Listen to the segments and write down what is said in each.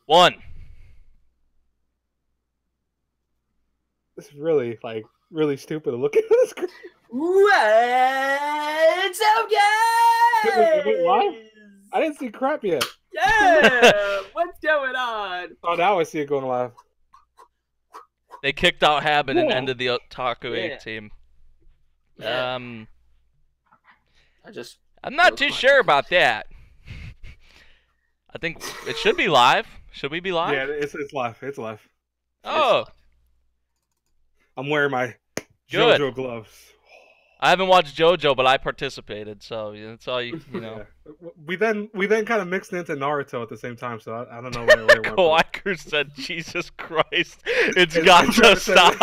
1. This is really really stupid to look at this. What's up, guys? Wait, what? I didn't see crap yet. Yeah, what's going on? Oh, now I see it going live. They kicked out Habit and Whoa. ended the Otaku Yeah. 8 team. Yeah. I'm I not too sure about that. I think it should be live. Should we be live? Yeah, it's live. It's live. Oh, I'm wearing my Good. JoJo gloves. I haven't watched JoJo, but I participated, so that's all you know. Yeah. We then kind of mixed into Naruto at the same time, so I don't know where it went. Kawaiker said, "Jesus Christ, it's got to stop."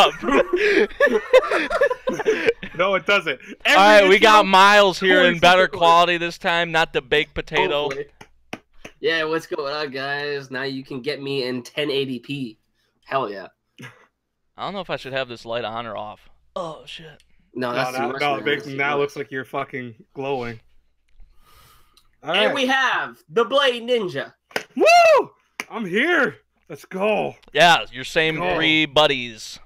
No, it doesn't. All right, we got intro- Miles here in better Hopefully. quality this time, not the baked potato. Hopefully. Yeah, what's going on, guys? Now you can get me in 1080p. Hell yeah. I don't know if I should have this light on or off. Oh shit. No, that's too much. No, man. Big, That's too now it much. looks like you're fucking glowing. All And right. we have the Blade Ninja. Woo! I'm here. Let's go. Yeah, your same Oh. 3 buddies.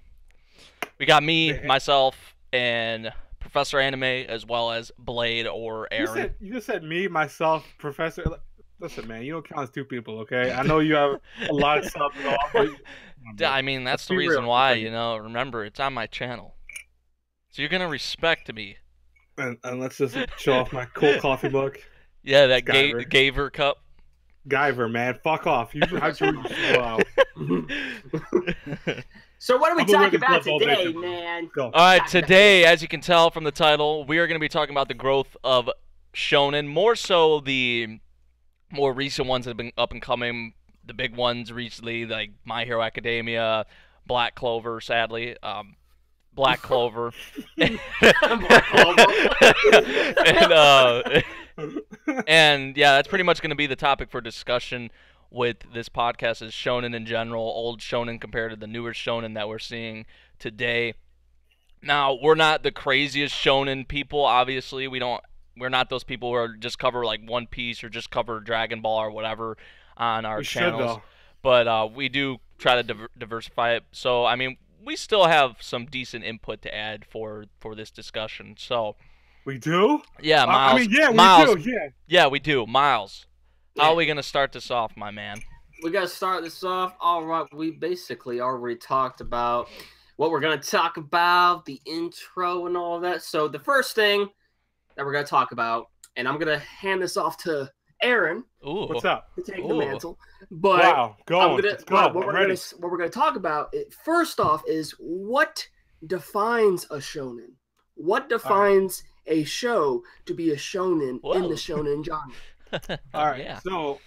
We got me, Yeah. myself, and Professor Anime, as well as Blade or Aaron. You just said me, myself, Professor. Listen, man, you don't count as 2 people, okay? I know you have a lot of stuff to offer. I mean, that's Let's the be reason real. why, remember, it's on my channel. So you're going to respect me. And let's just show off my cool coffee mug. Yeah, that Skyver. Gaver cup. Guyver, man, fuck off. Wow. So what are we I'm gonna wear talking the about gloves all day, today, too. man? Go. All right, Talking today, as you can tell from the title, we are going to be talking about the growth of Shonen, more so the more recent ones that have been up and coming, the big ones recently, like My Hero Academia, Black Clover, sadly, Black Clover, Black Clover. and yeah, that's pretty much going to be the topic for discussion with this podcast is Shonen in general, old Shonen compared to the newer Shonen that we're seeing today. Now, we're not the craziest Shonen people, obviously. We're not those people who are just cover like One Piece or just cover Dragon Ball or whatever on our We should, channels. though. But we do try to diversify it. So, I mean, we still have some decent input to add for this discussion. So, We do? yeah, Miles. I mean, yeah, Miles, we do, yeah. yeah, we do. Miles, how Yeah. are we going to start this off, my man? We gotta start this off. All right, we basically already talked about what we're gonna talk about, the intro and all of that. So the first thing that we're gonna talk about, and I'm gonna hand this off to Aaron Ooh. What's up? to take Ooh. the mantle. But Wow, go I'm on. gonna, Let's go. what, I'm we're ready. gonna, what we're gonna talk about first off is what defines a shonen. What defines a show to be a shonen in Whoa. the shonen genre? All right. Yeah. So,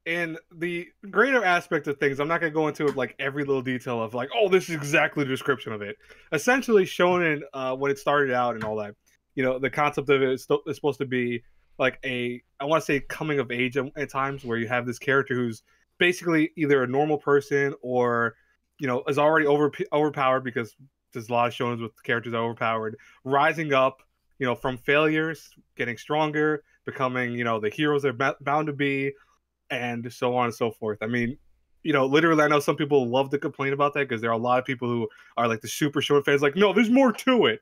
in the greater aspect of things, I'm not going to go into like every little detail of like, oh, this is exactly the description of it. Essentially, Shonen, when it started out and all that, the concept of it is supposed to be like I want to say coming of age at times, where you have this character who's basically either a normal person or, is already overpowered, because there's a lot of Shonens with characters that are overpowered, rising up, from failures, getting stronger, becoming, the heroes they're bound to be, and so on and so forth. I mean, literally, I know some people love to complain about that because there are a lot of people who are like the super shonen fans, like, no, there's more to it.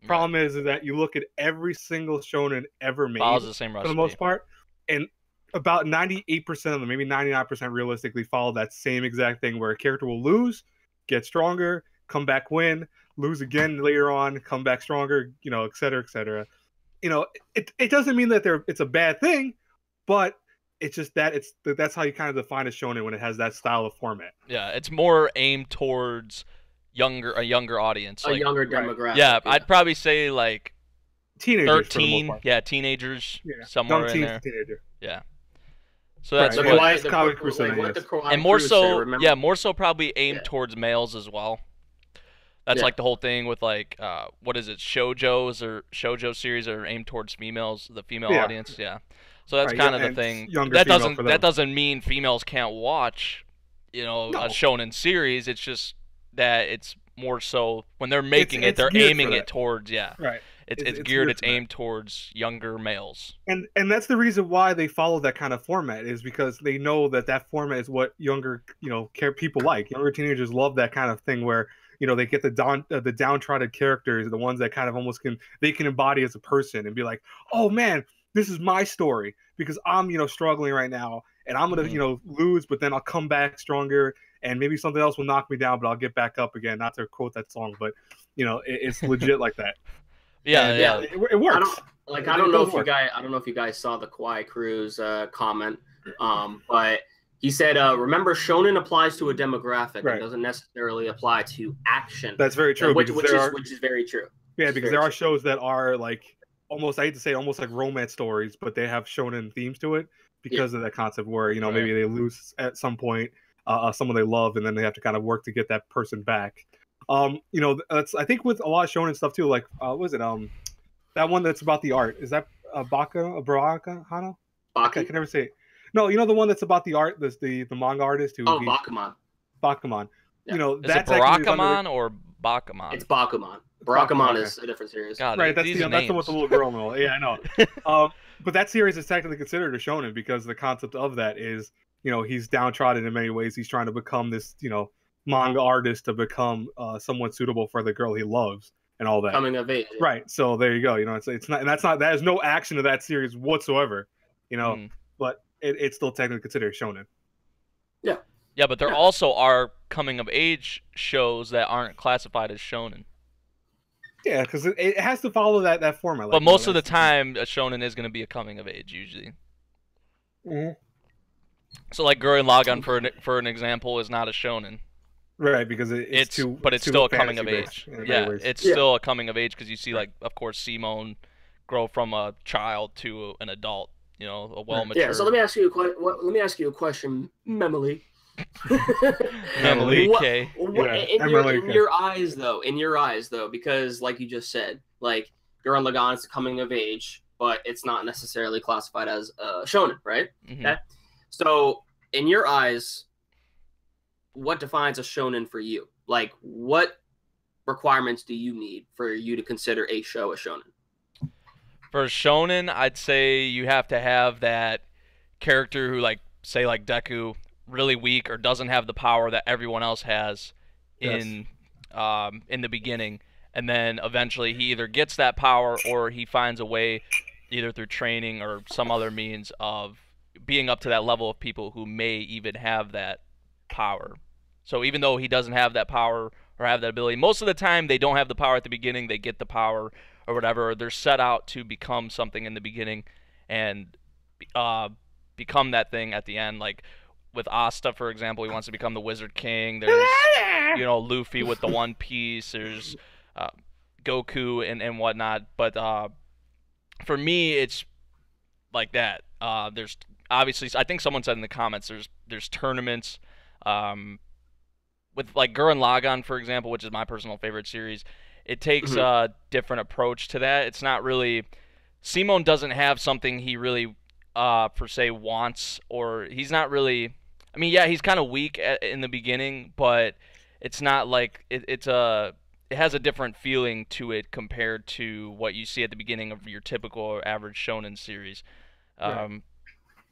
Problem is that you look at every single shonen ever made, Follows the same for recipe. the most part, and about 98% of them, maybe 99% realistically, follow that same exact thing where a character will lose, get stronger, come back, win, lose again later on, come back stronger, et cetera, et cetera. It doesn't mean that it's a bad thing, but it's just that that's how you kind of define a shonen when it has that style of format. Yeah, it's more aimed towards a younger audience. A younger demographic. Yeah, I'd probably say like Teenagers, for the 13. most part. Yeah, teenagers, Yeah, somewhere young in teen there. to teenager. Yeah. So that's Right. what, Last comic crusade, what the yes. Kawaii and more Crusade, so, remember? yeah, more so probably aimed Yeah. towards males as well. That's Yeah. like the whole thing with like, what is it, shoujo series are aimed towards females, the female Yeah. audience. Yeah. So that's Right, kind yeah, of the and thing. younger That female for them. doesn't mean females can't watch, No. a shonen series. It's just that it's more so when they're making It's they're geared aiming for it that. towards, yeah. Right. it's geared, geared it's for that. aimed towards younger males. And that's the reason why they follow that kind of format, is because they know that that format is what younger, people like. Younger teenagers love that kind of thing where, they get the downtrodden characters, the ones that kind of almost can embody as a person and be like, oh man, this is my story because I'm, struggling right now and I'm gonna, lose, but then I'll come back stronger and maybe something else will knock me down, but I'll get back up again. Not to quote that song, but it's legit like that. Yeah, And, yeah. It works. I don't know if you guys saw the Kwai Cruz comment, but he said, "Remember, Shonen applies to a demographic. Right. It doesn't necessarily apply to action." That's very true. Which is very true. Yeah, because there are shows that are like almost, I hate to say, almost like romance stories, but they have Shonen themes to it because of that concept where maybe they lose at some point someone they love, and then they have to kind of work to get that person back. That's, I think with a lot of Shonen stuff too. Like, what was it? That one that's about the art, is that Baraka Hana? I can never say it. No, the one that's about the art. The manga artist who. Bakuman. Bakuman. Yeah. That's it Barakamon or Bakuman? It's Bakuman. Barakamon is a different series. God, right, that's the one with the little girl and all. Yeah, I know. But that series is technically considered a shonen because the concept of that is, he's downtrodden in many ways. He's trying to become this, manga artist to become someone suitable for the girl he loves and all that. Coming of age. Right. So there you go. It's not, and that is no action to that series whatsoever. But it's still technically considered shonen. Yeah. Yeah, but there also are coming of age shows that aren't classified as shonen. Yeah, because it has to follow that format. But most of the time, a shonen is going to be a coming of age usually. Mm-hmm. So like Gurren Lagann, for an example, is not a shonen. Right, because it's still a coming of age. Yeah, it's still a coming of age because you see, like, of course, Simone grow from a child to an adult. A well-matured. Yeah. So let me ask you a question, Memily. MemoryNK. In your eyes though, because like you just said, like Gurren Lagann is coming of age, but it's not necessarily classified as shonen, right? Mm-hmm. Okay. So in your eyes, what defines a shonen for you? Like, what requirements do you need for you to consider a show a shonen? For shonen, I'd say you have to have that character who, like, say, like Deku, really weak or doesn't have the power that everyone else has in the beginning, and then eventually he either gets that power or he finds a way, either through training or some other means, of being up to that level of people who may even have that power. So even though he doesn't have that power or have that ability, most of the time they don't have the power at the beginning, they get the power or whatever, or they're set out to become something in the beginning and become that thing at the end. Like with Asta, for example, he wants to become the Wizard King. There's Luffy with the One Piece. There's Goku and whatnot. But for me, it's like that. There's obviously, I think someone said in the comments, there's tournaments. With like Gurren Lagann, for example, which is my personal favorite series, it takes a different approach to that. It's not really, Simone doesn't have something he really per se wants, or he's not really, I mean, yeah, he's kind of weak in the beginning, but it's not like it has a different feeling to it compared to what you see at the beginning of your typical or average shonen series.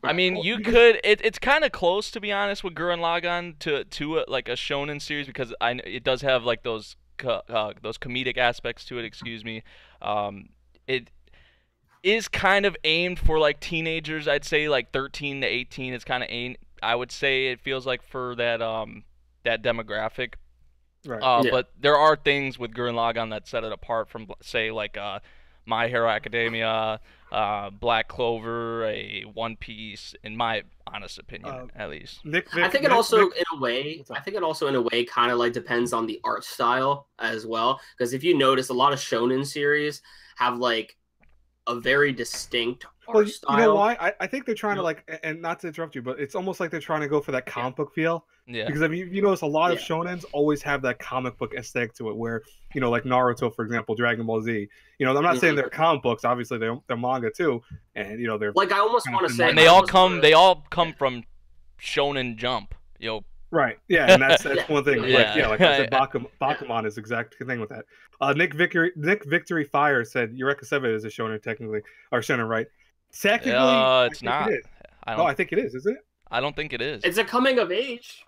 I mean, you could. It's kind of close, to be honest, with Gurren Lagann to like a shonen series, because it does have like those comedic aspects to it. Excuse me. It is kind of aimed for like teenagers. I'd say like 13 to 18 is kind of aimed. I would say it feels like for that that demographic. Right. But there are things with Gurren Lagann that set it apart from, say, like My Hero Academia, Black Clover, a One Piece, in my honest opinion, at least. I think it also in a way kind of like depends on the art style as well, because if you notice, a lot of shonen series have like a very distinct art style. You know why? I think they're trying to like, and not to interrupt you, but it's almost like they're trying to go for that comic book feel. Yeah. Because I mean, you notice a lot of shonens always have that comic book aesthetic to it, where like Naruto, for example, Dragon Ball Z. I'm not saying they're comic books. Obviously, they're manga too, and they're like, I almost want to say, and they all come from Shonen Jump. Right. Yeah, and that's Yeah. one thing. Yeah. Like I said, Bakuman is the exact thing with that. Nick Victory Fire said Eureka 7 is a shonen technically, or shonen, right? Technically, I It's think not. it is. I Oh, don't. I think it is, isn't it? I don't think it is. It's a coming of age.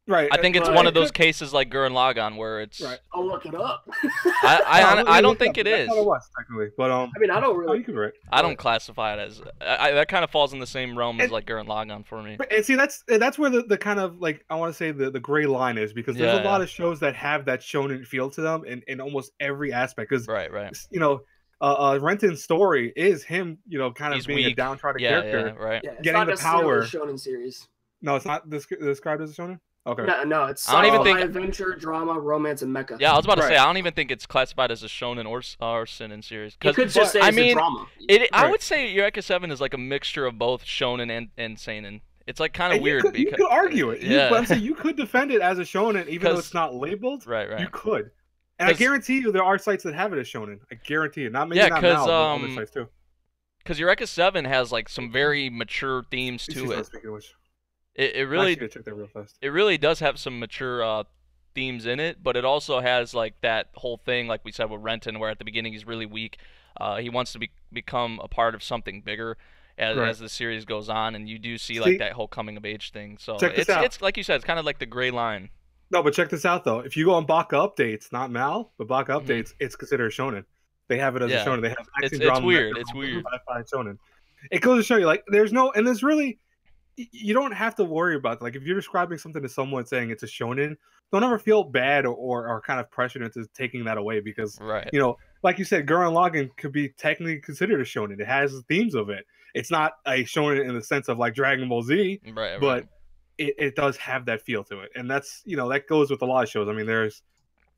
Right. I think it's right. one of those cases like Gurren Lagann where it's. Right. I'll look it up. I don't think it That's is. what it was technically, but I mean, I don't oh, really. you could be right. I don't classify it as. That kind of falls in the same realm as like Gurren Lagann for me. And see, that's where the kind of like I want to say the gray line is, because there's a lot of shows that have that shonen feel to them in almost every aspect. Because Right. Renton's story is him, kind of He's being weak. a downtrodden character. Yeah, right. Yeah, it's Getting not the necessarily power. a shonen series. No, it's not described as a shonen. Okay. No, it's I don't even think- adventure, drama, romance, and mecha. Yeah, I was about to say Right. I don't even think it's classified as a shonen or seinen series. You could just say it's a drama. I Right. would say Eureka 7 is like a mixture of both shonen and seinen. It's like kind of And weird you because could argue it. Yeah. But I'm saying you could defend it as a shonen, even though 'Cause- it's not labeled. Right. You could. And I 'Cause- guarantee you there are sites that have it as shonen. I guarantee it. Not maybe Yeah, not 'cause, now, but other sites too. Because Eureka 7 has like some very mature themes She's to not it. speaking English. It I really should check that real fast. it really does have some mature themes in it, but it also has like that whole thing, like we said with Renton, where at the beginning he's really weak. He wants to become a part of something bigger as, Right. as the series goes on, and you do see See- like that whole coming of age thing. So Check this out. it's like you said, it's kind of like the gray line. No, but check this out though. If you go on Baka Updates, not Mal, but Baka Mhm. Updates, it's considered a shonen. They have it as Yeah. a shonen. They have action It's drama. weird. mecha, It's weird. sci-fi shonen. It goes to show you, like, there's really, you don't have to worry about, like, if you're describing something to someone saying it's a shonen, don't ever feel bad or kind of pressured into taking that away, because Right. like you said, Gurren Lagann could be technically considered a shonen. It has themes of it. It's not a shonen in the sense of like Dragon Ball Z, Right. but it does have that feel to it, and that's that goes with a lot of shows. I mean, there's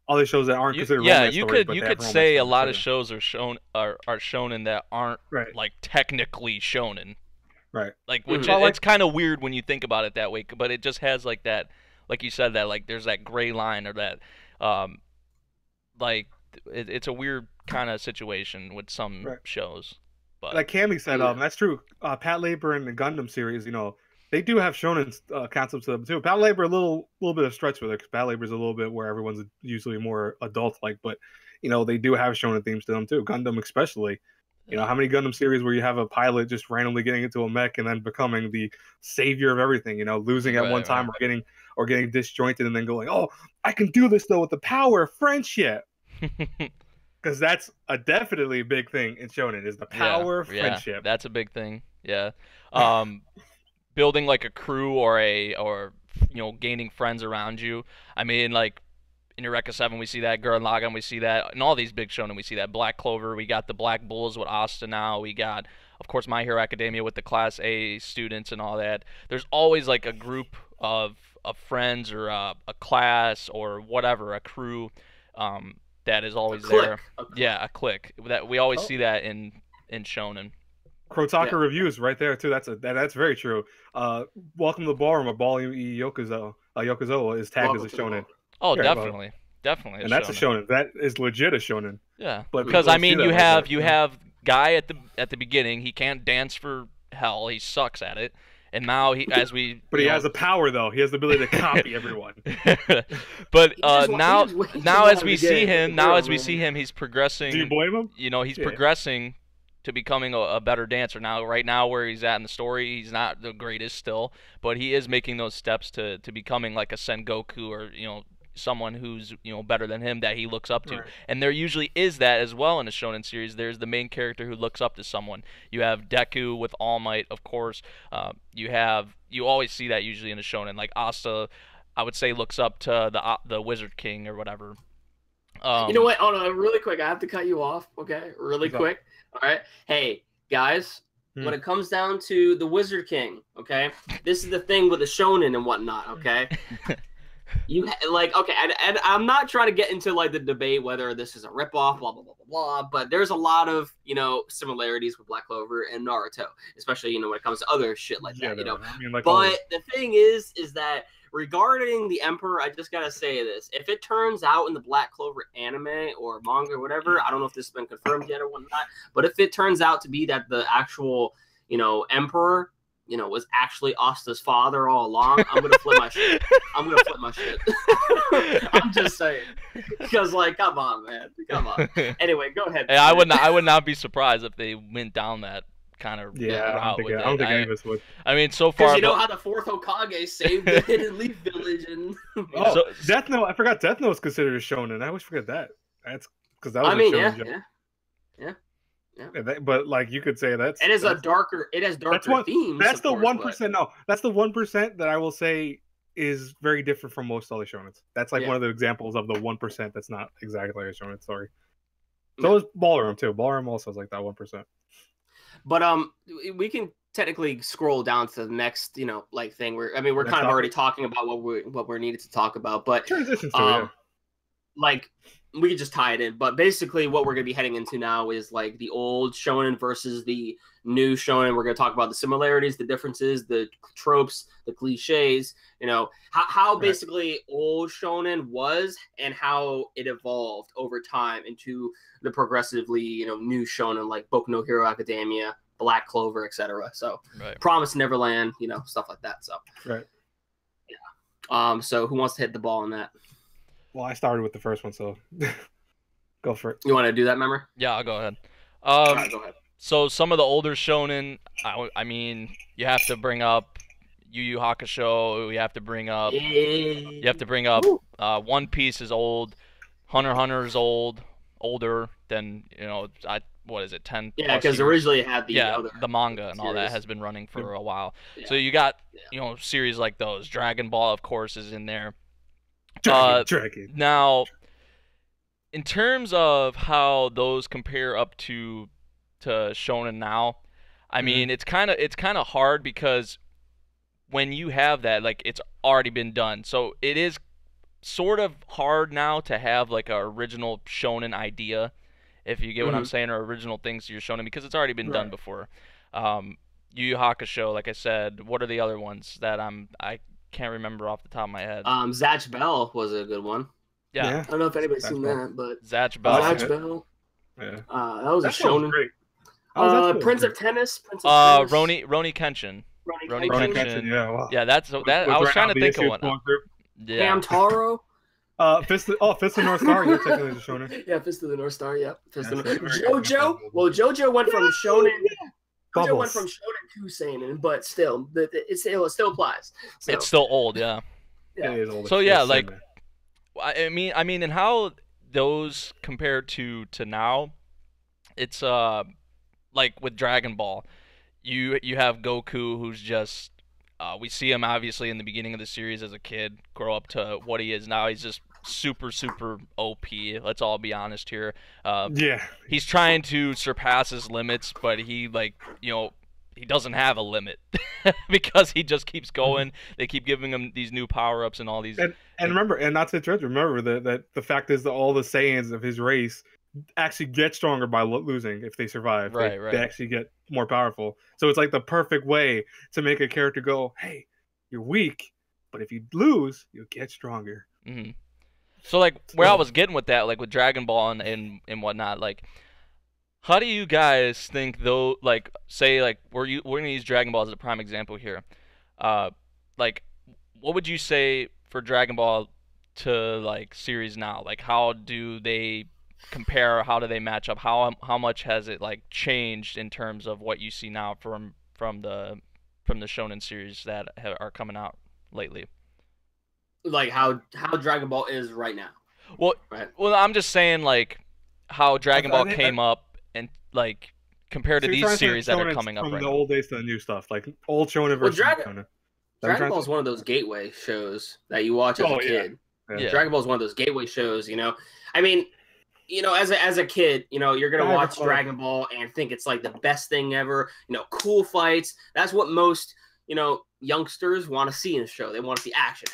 other shows that aren't considered romance you stories, could but you they could have say a romance lot of stories. shows are shonen that aren't Right. like technically shonen. Right. Like which Well, like- it's kind of weird when you think about it that way, but it just has like that, like you said, that like there's that gray line or that like it's a weird kind of situation with some Right. shows. But Like Cammy said, Yeah. that's true. Pat Labor and the Gundam series, they do have shonen concepts to them too. Pat Labor a little bit of stretch with it, because Pat Labor is a little bit where everyone's usually more adult like, but they do have shonen themes to them too. Gundam especially. How many Gundam series where you have a pilot just randomly getting into a mech and then becoming the savior of everything, losing at Right, one time right. or getting disjointed and then going, oh, I can do this though with the power of friendship. Because that's a definitely big thing in shonen, is the power of friendship. That's a big thing. Yeah. Building like a crew or gaining friends around you. I mean, like in Eureka 7 we see that, Gurren Lagann we see that, in all these big shonen we see that. Black Clover, we got the Black Bulls with Asta now, we got of course My Hero Academia with the Class A students and all that. There's always like a group of friends or a class or whatever, a crew that is always there. Yeah, a clique. That we always see that in shonen. Krotaka Yeah. reviews right there too. That's very true. Welcome to the Ballroom, a Ballroom Yokozawa is tagged Welcome as a to the shonen, Oh, Yeah, definitely. and that's a shonen. That is legit a shonen. Yeah, But because we I don't see mean, that you like have that, you have guy at the beginning. He can't dance for hell. He sucks at it. And now he, as we, But he has a power though. He has the ability to copy everyone. but He just now waits now for as him we to get see it. him, now as we see him, he's Do you progressing. blame him? He's Yeah. progressing to becoming a better dancer. Now, right now, where he's at in the story, he's not the greatest still, but he is making those steps to becoming like a Sengoku or someone who's better than him that he looks up to. Right. And there usually is that as well in a shonen series. There's the main character who looks up to someone. You have Deku with All Might, of course. You always see that usually in a shonen. Like Asta, I would say, looks up to the Wizard King or whatever. You know what? Hold on, really quick. I have to cut you off. Okay, really What's up? quick. All right. Hey, guys. Hmm. When it comes down to the Wizard King, okay, this is the thing with the shonen and whatnot. Okay, and I'm not trying to get into like the debate whether this is a ripoff, blah blah blah blah blah. But there's a lot of similarities with Black Clover and Naruto, especially when it comes to other shit like that. there are. I mean, like, But the thing is that regarding the Emperor, I just gotta say this: if it turns out in the Black Clover anime or manga or whatever, I don't know if this has been confirmed yet or whatnot, but if it turns out to be that the actual Emperor was actually Asta's father all along, I'm gonna flip my shit. I'm gonna flip my shit. I'm just saying, because like, come on, man, come on. Anyway, go ahead. Hey, I would not be surprised if they went down that kind of route with it. I don't think any of us would. I mean, so far, because how the fourth Hokage saved the Hidden Leaf Village, and Death Note. I forgot Death Note was considered a shonen. I always forget that. That's because that was. Yeah. But like you could say it has darker themes. That's the 1%. No, that's the 1% that I will say is very different from most other shonens. That's like one of the examples of the 1% that's not exactly like a shonen story. So is Ballroom too. Ballroom also is like that 1%. But we can technically scroll down to the next like thing where we're kind of already talking about what we're needed to talk about, but transitions to like we could just tie it in. But basically what we're going to be heading into now is like the old shonen versus the new shonen. We're going to talk about the similarities, the differences, the tropes, the cliches, how basically old shonen was and how it evolved over time into the progressively, new shonen like Boku no Hero Academia, Black Clover, etc. So Promised Neverland, stuff like that. So so who wants to hit the ball on that? Well, I started with the first one, so go for it. You want to do that, member? Yeah, I'll go ahead. All right, go ahead. So some of the older shonen, I mean, you have to bring up Yu Yu Hakusho. You have to bring up. One Piece is old. Hunter x Hunter is older than what is it, 10? Yeah, because originally it had the manga and all that has been running for a while. Yeah. So you got series like those. Dragon Ball, of course, is in there. Dragon. Now, in terms of how those compare up to shonen now, I mean, it's kind of hard because when you have that, like, it's already been done. So it is sort of hard now to have like an original shonen idea, if you get what I'm saying, or original things to your shonen, because it's already been done before. Yu Yu Hakusho, like I said. What are the other ones that I can't remember off the top of my head? Zatch Bell was a good one. Yeah. I don't know if anybody's seen that, but Zatch Bell. Yeah. That was a shonen. Great. Prince of Tennis. Roni Kenshin. Roni Kenshin. Yeah. Wow. Yeah, that's that. I was trying to think of one. Yeah. Hamtaro. Fist of the North Star. You're technically the shonen. Yeah, Fist of the North Star. Yeah. JoJo. Well, JoJo went from shonen. JoJo went from shonen to seinen, but still, it still applies. So. It's still old, yeah. Yeah. It is old. So yeah, like, I mean, and how those compare to now, it's like with Dragon Ball, you have Goku, who's just we see him obviously in the beginning of the series as a kid, grow up to what he is now. He's just super OP. Let's all be honest here. He's trying to surpass his limits, but he he doesn't have a limit because he just keeps going. They keep giving him these new power-ups and all these. And remember, and not to interrupt, remember that the fact is that all the Saiyans of his race actually get stronger by losing if they survive. Right. They actually get more powerful. So it's like the perfect way to make a character go, hey, you're weak, but if you lose, you'll get stronger. Mm-hmm. So like where I was getting with that, like with Dragon Ball and whatnot, like, how do you guys think though? Like, say like we're gonna use Dragon Ball as a prime example here. Like, what would you say for Dragon Ball to like series now? Like, how do they compare? How do they match up? How much has it like changed in terms of what you see now from the Shonen series that are coming out lately? Like how Dragon Ball is right now. Well, I'm just saying like how Dragon Ball came up and like compared to these series that are coming up right now. From the old days to the new stuff, like old Shonen versus Shonen. Dragon Ball is one of those gateway shows that you watch as a kid. Yeah. Dragon Ball is one of those gateway shows. I mean, as a kid, you're gonna watch Dragon Ball and think it's like the best thing ever. Cool fights. That's what most youngsters want to see in a show. They want to see action.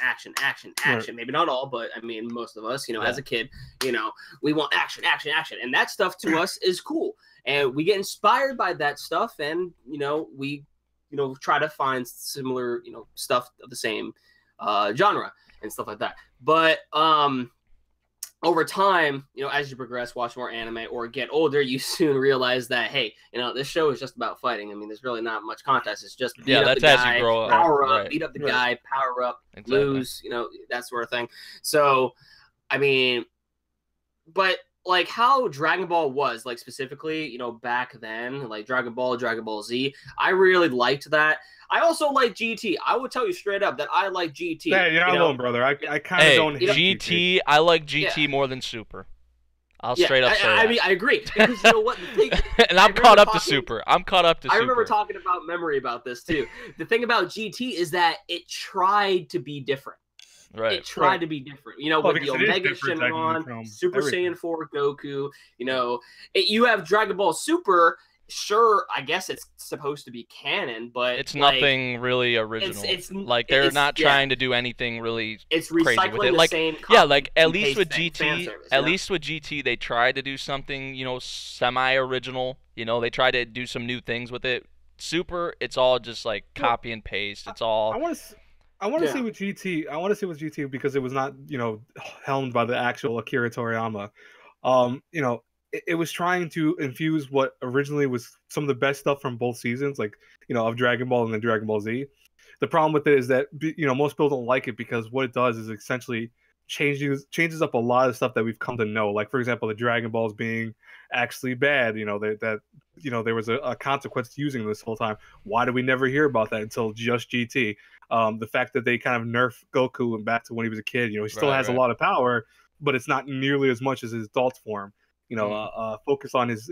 Right. Maybe not all, but I mean most of us, as a kid, we want action. And that stuff to us is cool. And we get inspired by that stuff, and we try to find similar, stuff of the same genre and stuff like that. But over time, as you progress, watch more anime, or get older, you soon realize that, hey, this show is just about fighting. I mean, there's really not much contest. It's just beat up the guy, power up, beat up the guy, power up, lose, that sort of thing. So, I mean, but like how Dragon Ball was, like specifically, back then, like Dragon Ball Z, I really liked that. I also like GT. I would tell you straight up that I like GT. Yeah, you're not alone, brother. I kind of don't hate GT. I like GT more than Super. I'll straight up say that. I mean, I agree. Because you know what? The thing, and I'm caught up to Super. I'm caught up to Super. I remember talking about Memory about this, too. The thing about GT is that it tried to be different. Right. It tried to be different. With the Omega Shenron, Super Saiyan 4 Goku, you have Dragon Ball Super. Sure, I guess it's supposed to be canon, but it's nothing really original. It's like they're not trying to do anything really it's crazy recycling with it. the Like same like at least with GT, least with GT they tried to do something, semi-original. They tried to do some new things with it. Super, it's all just like copy and paste. It's all I want to see with GT. I want to see with GT because it was not, helmed by the actual Akira Toriyama. It was trying to infuse what originally was some of the best stuff from both seasons, like, of Dragon Ball and then Dragon Ball Z. The problem with it is that, most people don't like it because what it does is essentially changes up a lot of stuff that we've come to know. Like, for example, the Dragon Balls being actually bad, that there was a consequence to using this whole time. Why did we never hear about that until just GT? The fact that they kind of nerf Goku and back to when he was a kid, he still has a lot of power, but it's not nearly as much as his adult form. Focus on his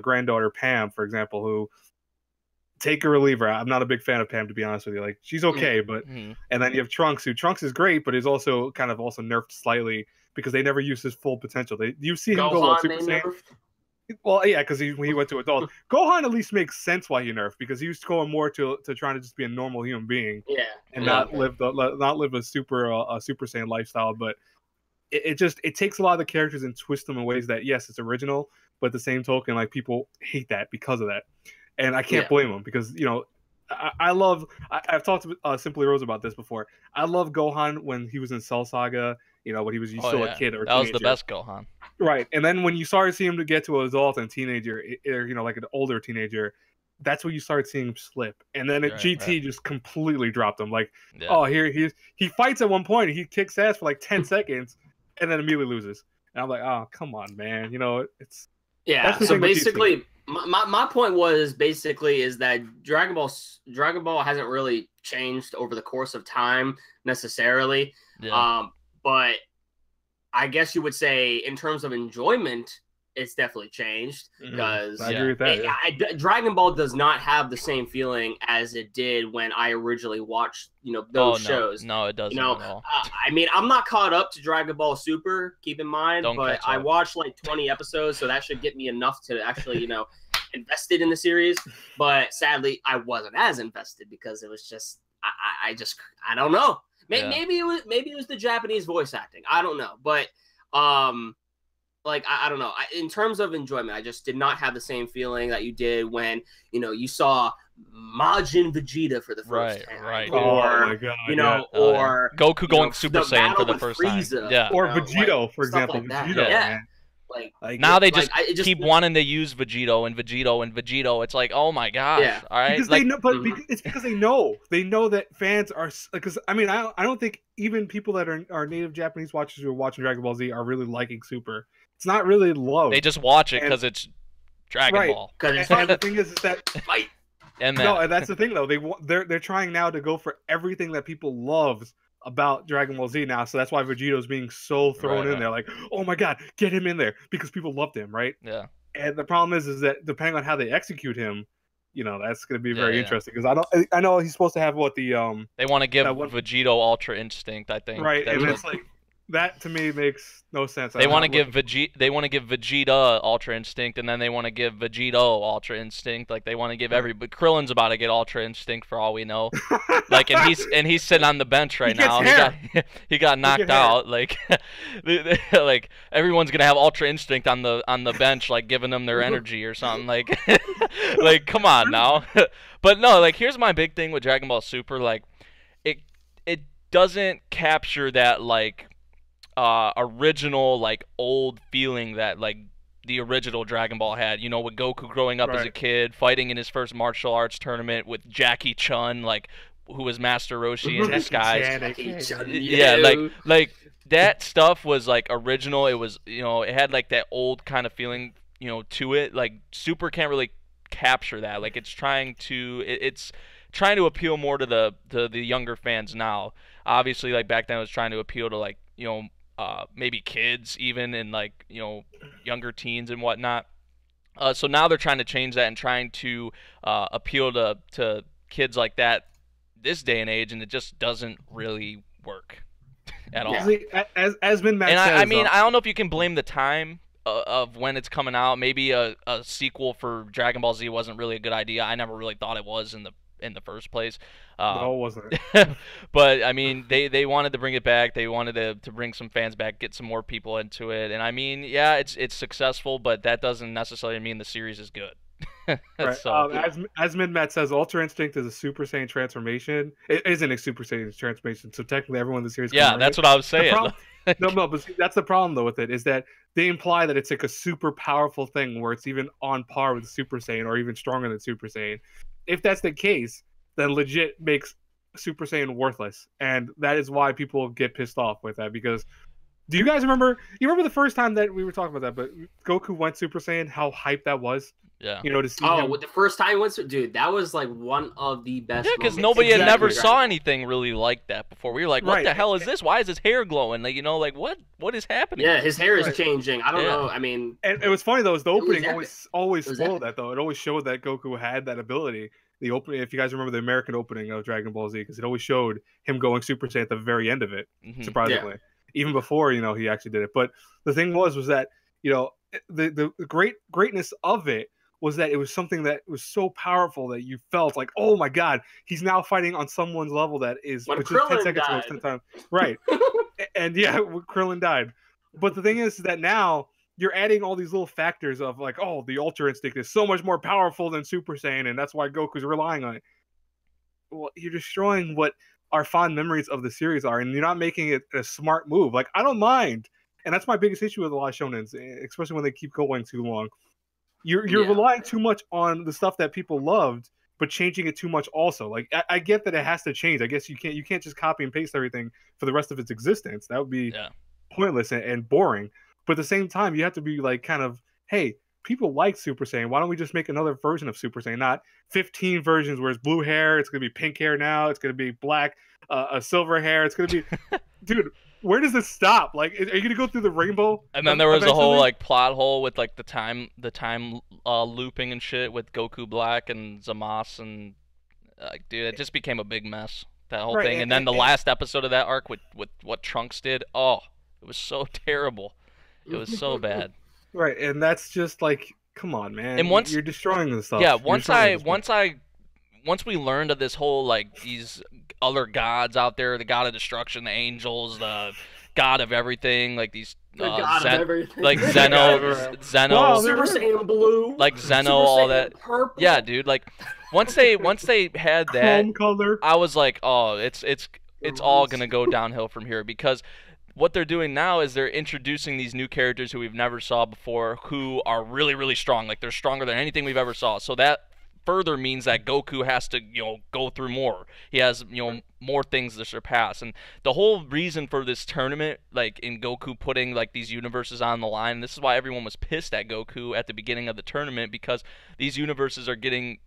granddaughter Pam, for example, who, take her or leave her. I'm not a big fan of Pam, to be honest with you. Like, she's okay, but and then you have Trunks, who Trunks is great, but is also kind of nerfed slightly because they never use his full potential. You see him go Super Saiyan. Well, yeah, because when he went to adult, Gohan at least makes sense why he nerfed, because he was going more to trying to just be a normal human being, and not live a Super Saiyan lifestyle, but. It takes a lot of the characters and twists them in ways that, yes, it's original, but at the same token, like, people hate that because of that, and I can't blame them because I've talked to Simply Rose about this before. I love Gohan when he was in Cell Saga, when he was still a kid or a teenager. That was the best Gohan, right? And then when you started seeing him to get to an adult and teenager, or like an older teenager, that's when you start seeing him slip. And then at GT just completely dropped him. Like, he fights at one point, he kicks ass for like 10 seconds. And then immediately loses. And I'm like, oh, come on, man. It's... Yeah, so basically, my point is that Dragon Ball hasn't really changed over the course of time, necessarily. Yeah. But I guess you would say, in terms of enjoyment, it's definitely changed, because I agree with that. Dragon Ball does not have the same feeling as it did when I originally watched, those shows. No, it doesn't at all. I mean, I'm not caught up to Dragon Ball Super, keep in mind, but I watched like 20 episodes, so that should get me enough to actually, invested in the series. But sadly, I wasn't as invested because it was just, I don't know. Maybe it was the Japanese voice acting. I don't know, but like, I don't know. In terms of enjoyment, I just did not have the same feeling that you did when, you saw Majin Vegeta for the first time. Right. Or, oh my God, or Goku going Super Saiyan for the first Frieza, time. Yeah. Or Vegito, for example. Like that. Vegito, man. Like now they just keep wanting to use Vegito and Vegito and Vegito. It's like, oh my gosh, all right. Because they know, but it's because they know that fans are. Because I mean, I don't think even people that are native Japanese watchers who are watching Dragon Ball Z are really liking Super. It's not really love. They just watch it because it's Dragon Ball. And the thing is that fight. And that's the thing though. They're trying now to go for everything that people love about Dragon Ball Z now, so that's why Vegeto's being so thrown in there. Like, oh my God, get him in there because people loved him, right? Yeah. And the problem is that depending on how they execute him, that's going to be very interesting, because I know he's supposed to have what the they want to give Vegito Ultra Instinct, I think. Right, and it's like that to me makes no sense. They want to give Vegeta Ultra Instinct, and then they want to give Vegito Ultra Instinct. Like, they want to give but Krillin's about to get Ultra Instinct for all we know. Like, and he's sitting on the bench right now. He got knocked out. Like, like everyone's gonna have Ultra Instinct on the bench, like giving them their energy or something. Like, like come on now. But no, like, here's my big thing with Dragon Ball Super. Like, it doesn't capture that, like, original like old feeling that like the original Dragon Ball had. You know, with Goku growing up as a kid, fighting in his first martial arts tournament with Jackie Chun, like who was Master Roshi in disguise. Yeah, like that stuff was like original. It was, you know, it had like that old kind of feeling, you know, to it. Like Super can't really capture that. Like it's trying to appeal more to the younger fans now. Obviously, like back then it was trying to appeal to like, you know, maybe kids even, and like, you know, younger teens and whatnot. So now they're trying to change that and trying to appeal to kids like that this day and age, and it just doesn't really work at all. As been Matt and says, I mean, I don't know if you can blame the time of when it's coming out. Maybe a sequel for Dragon Ball Z wasn't really a good idea. I never really thought it was in the first place. No, it wasn't. But I mean, they wanted to bring it back. They wanted to bring some fans back, get some more people into it. And I mean, yeah, it's successful, but that doesn't necessarily mean the series is good. Right. So, as Mid-Matt says, Ultra Instinct is a Super Saiyan transformation. It isn't a Super Saiyan transformation, so technically everyone in the series. Yeah, that's what I was saying. No, but see, that's the problem though with it, is that they imply that it's like a super powerful thing where it's even on par with Super Saiyan or even stronger than Super Saiyan. If that's the case, then legit makes Super Saiyan worthless, and that is why people get pissed off with that. Because do you guys remember? You remember the first time that we were talking about that, but Goku went Super Saiyan, how hype that was. Yeah. You know, to see him. The first time he went, dude, that was like one of the best. Yeah, because nobody had never saw anything really like that before. We were like, what the hell is this? Why is his hair glowing? Like, you know, like what is happening? Yeah, his hair is changing. I don't know. I mean, and it was funny though. The opening always spoiled that though. It always showed that Goku had that ability. The opening, if you guys remember the American opening of Dragon Ball Z, because it always showed him going Super Saiyan at the very end of it. Surprisingly, even before he actually did it. But the thing was that the greatness of it was that it was something that was so powerful that you felt like, oh my god, he's now fighting on someone's level that is, when which Krillin is 10 seconds ago, 10 times. Right. And yeah, Krillin died. But the thing is that now you're adding all these little factors of like, oh, the Ultra Instinct is so much more powerful than Super Saiyan, and that's why Goku's relying on it. Well, you're destroying what our fond memories of the series are, and you're not making it a smart move. Like, I don't mind. And that's my biggest issue with a lot of shonens, especially when they keep going too long. You're relying too much on the stuff that people loved, but changing it too much also. Like, I get that it has to change. I guess you can't just copy and paste everything for the rest of its existence. That would be pointless and boring. But at the same time, you have to be like, kind of, hey, people like Super Saiyan. Why don't we just make another version of Super Saiyan? Not 15 versions where it's blue hair. It's going to be pink hair now. It's going to be black, a silver hair. It's going to be... Dude, where does this stop? Like, are you going to go through the rainbow? And then there was a whole, like, plot hole with, like, the time looping and shit with Goku Black and Zamasu. And, dude, it just became a big mess, that whole thing. And then the last episode of that arc with what Trunks did, oh, it was so terrible. It was so bad. Right, and that's just like, come on, man. And once you're destroying this stuff. Yeah, once we learned of this whole, like, these other gods out there, the god of destruction, the angels, the god of everything, like these god of everything. Like Zeno, Super Saiyan Blue, like Zeno, all that. Purple. Yeah, dude. Like once they had that, color. I was like, oh, it's all gonna go downhill from here, because what they're doing now is they're introducing these new characters who we've never saw before, who are really, really strong. Like, they're stronger than anything we've ever saw. So that further means that Goku has to, go through more. He has, more things to surpass. And the whole reason for this tournament, like, in Goku putting, like, these universes on the line, and this is why everyone was pissed at Goku at the beginning of the tournament, because these universes are getting,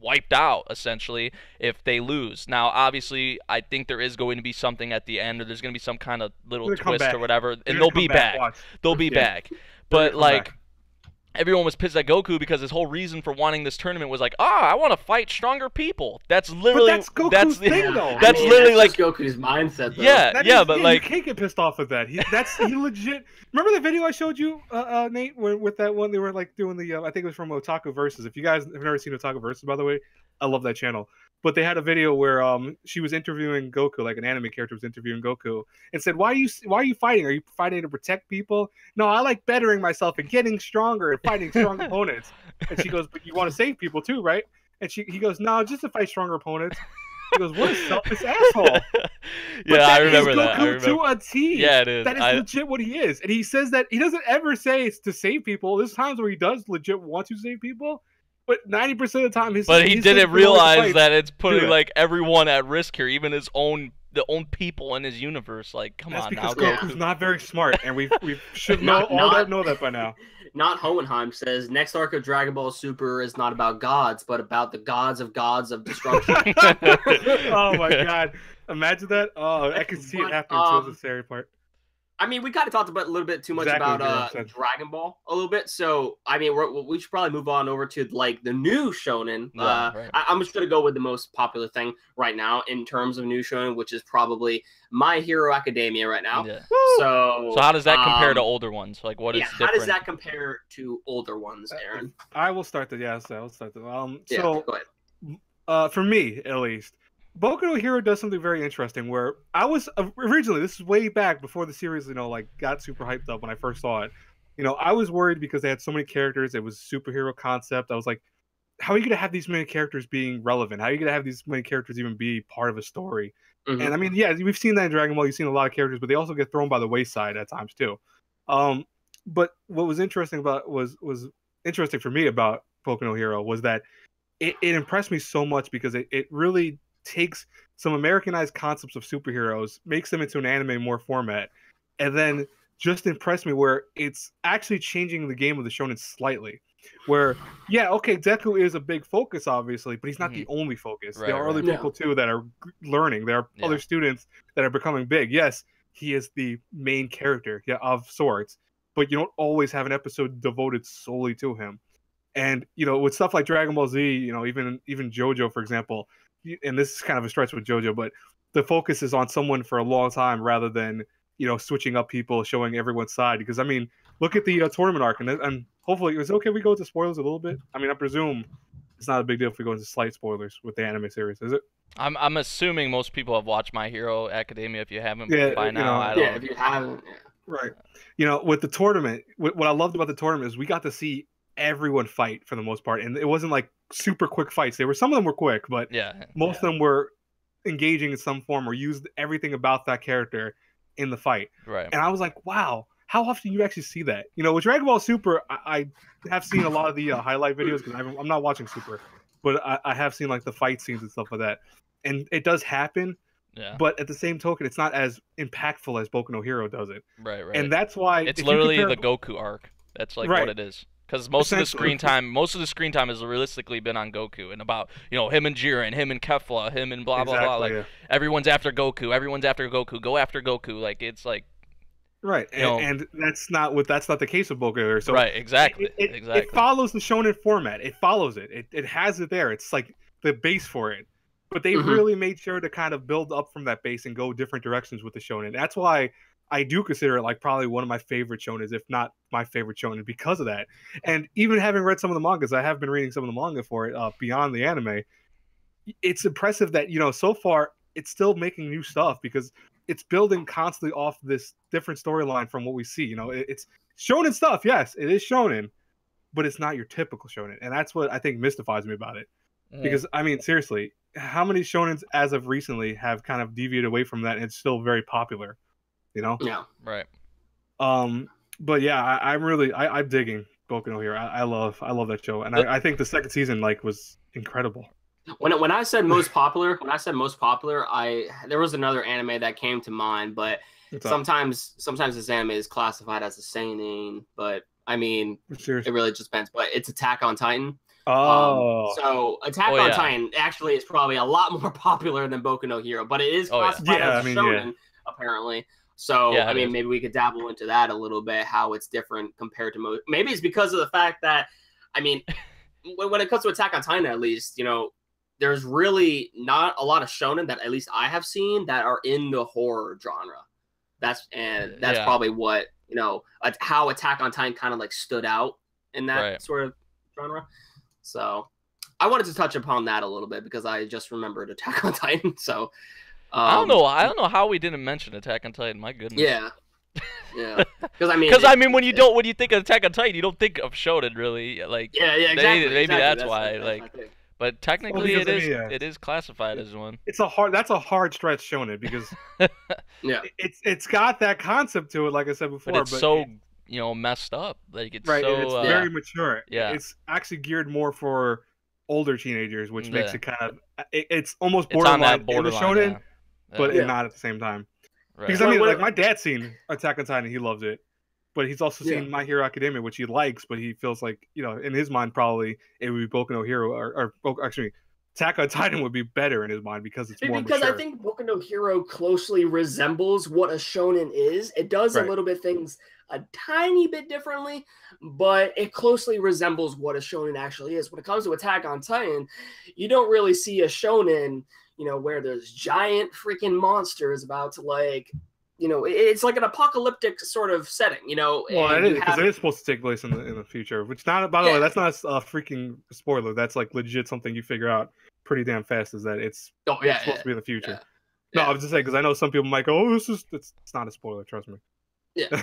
wiped out, essentially, if they lose. Now, obviously, I think there is going to be something at the end, or there's going to be some kind of little twist or whatever, and they'll be back. They'll be back. But, like, everyone was pissed at Goku because his whole reason for wanting this tournament was like, I want to fight stronger people. That's literally... But that's Goku's thing, though. That's literally, like... Goku's mindset, though. Yeah, but, like... You can't get pissed off with that. He legit... Remember the video I showed you, Nate, with that one? They were, like, doing the... I think it was from Otaku Versus. If you guys have never seen Otaku Versus, by the way, I love that channel. But they had a video where she was interviewing Goku, like an anime character was interviewing Goku, and said, "Why are you fighting? Are you fighting to protect people?" "No, I like bettering myself and getting stronger and fighting strong opponents." And she goes, "But you want to save people too, right?" And he goes, "No, just to fight stronger opponents." He goes, "What a selfish asshole." Yeah, I remember Goku that. I remember. to a T. Yeah, it is. That is legit what he is. And he says that he doesn't ever say it's to save people. There's times where he does legit want to save people, but 90% of the time, he didn't realize that it's putting like everyone at risk here, even the own people in his universe. Like, come on now, Goku's not very smart, and we should know that by now. Not Hohenheim says next arc of Dragon Ball Super is not about gods, but about the gods of destruction. Oh my god! Imagine that. Oh, I can see it happening to the scary part. I mean, we kind of talked about a little bit too much about Dragon Ball a little bit. So, I mean, we should probably move on over to like the new Shonen. Right. I'm just gonna go with the most popular thing right now in terms of new Shonen, which is probably My Hero Academia right now. Yeah. So how does that compare to older ones? Like, what is different? How does that compare to older ones, Aaron? I will start the I'll start the go ahead. For me at least, Boku no Hero does something very interesting where I was originally, this is way back before the series, like got super hyped up when I first saw it. I was worried because they had so many characters. It was a superhero concept. I was like, how are you going to have these many characters being relevant? How are you going to have these many characters even be part of a story? Mm-hmm. And I mean, yeah, we've seen that in Dragon Ball. You've seen a lot of characters, but they also get thrown by the wayside at times too. But what was interesting was interesting for me about Boku no Hero was that it impressed me so much because it really takes some Americanized concepts of superheroes, makes them into an anime more format, and then just impressed me where it's actually changing the game of the shonen slightly. Where, yeah, okay, Deku is a big focus, obviously, but he's not the only focus. There are other people, too, that are learning. There are other students that are becoming big. Yes, he is the main character of sorts, but you don't always have an episode devoted solely to him. And, with stuff like Dragon Ball Z, even JoJo, for example, and this is kind of a stretch with JoJo, but the focus is on someone for a long time rather than, switching up people, showing everyone's side. Because, I mean, look at the tournament arc, and hopefully, is it okay if we go into spoilers a little bit? I mean, I presume it's not a big deal if we go into slight spoilers with the anime series, is it? I'm assuming most people have watched My Hero Academia. If you haven't by now, if you haven't. Right. With the tournament, what I loved about the tournament is we got to see everyone fight for the most part, and it wasn't like super quick fights. Some of them were quick, but most of them were engaging in some form or used everything about that character in the fight. Right. And I was like, wow, how often do you actually see that? With Dragon Ball Super, I have seen a lot of the highlight videos because I'm not watching Super, but I have seen like the fight scenes and stuff like that, and it does happen. Yeah. But at the same token, it's not as impactful as Boku no Hero does it. Right. And that's why it's literally the Goku arc. That's like what it is. Because most of the screen time has realistically been on Goku and about him and Jiren, him and Kefla, him and blah blah blah. Like everyone's after Goku, go after Goku. Like it's like right, and that's not the case with Boku. So right, exactly. It follows the shonen format. It follows it. It has it there. It's like the base for it. But they really made sure to kind of build up from that base and go different directions with the shonen. That's why I do consider it like probably one of my favorite shonens, if not my favorite shonen, because of that. And even having read some of the mangas, I have been reading some of the manga for it beyond the anime. It's impressive that so far it's still making new stuff because it's building constantly off this different storyline from what we see. It's shonen stuff. Yes, it is shonen, but it's not your typical shonen, and that's what I think mystifies me about it. Because I mean, seriously, how many shonens as of recently have kind of deviated away from that and it's still very popular? Yeah. Right. But yeah, I'm digging Boku no Hero. I love that show, and I think the second season was incredible. When I said most popular, there was another anime that came to mind, but sometimes this anime is classified as a seinen, but I mean, it really just depends. But it's Attack on Titan. Oh, so Attack on Titan actually is probably a lot more popular than Boku no Hero, but it is classified as a shonen apparently. So I mean, maybe we could dabble into that a little bit, how it's different compared to most. Maybe it's because of the fact that, I mean, when it comes to Attack on Titan, at least there's really not a lot of shonen that at least I have seen that are in the horror genre. That's probably what how Attack on Titan kind of like stood out in that sort of genre. So I wanted to touch upon that a little bit because I just remembered Attack on Titan. So I don't know how we didn't mention Attack on Titan. My goodness. Yeah. Because I mean, when you think of Attack on Titan, you don't think of Shonen really. Like exactly. Maybe that's why. But technically, because, it is classified as one. That's a hard stretch Shonen because Yeah, it's got that concept to it, like I said before. But it's so messed up. Like it's right, so and it's very mature. yeah. It's actually geared more for older teenagers, which makes it kind of it's almost It's on borderline that borderline, in the Shonen, yeah. but Yeah. not at the same time. Right. Because I mean, like my dad's seen Attack on Titan, he loves it, but he's also seen My Hero Academia, which he likes, but he feels like in his mind probably it would be Boku no Hero or actually Attack on Titan would be better in his mind because it's more mature. I think Boku no Hero closely resembles what a shonen is. It does a little bit things a tiny bit differently, but it closely resembles what a shonen actually is. When it comes to Attack on Titan, you don't really see a shonen, where there's giant freaking monsters about to it's like an apocalyptic sort of setting, Well, it is because it is supposed to take place in the future. Which by the way, that's not a freaking spoiler. That's like legit something you figure out pretty damn fast. Is that it's supposed to be in the future? No, I was just saying because I know some people might go, "Oh, it's not a spoiler." Trust me. Yeah.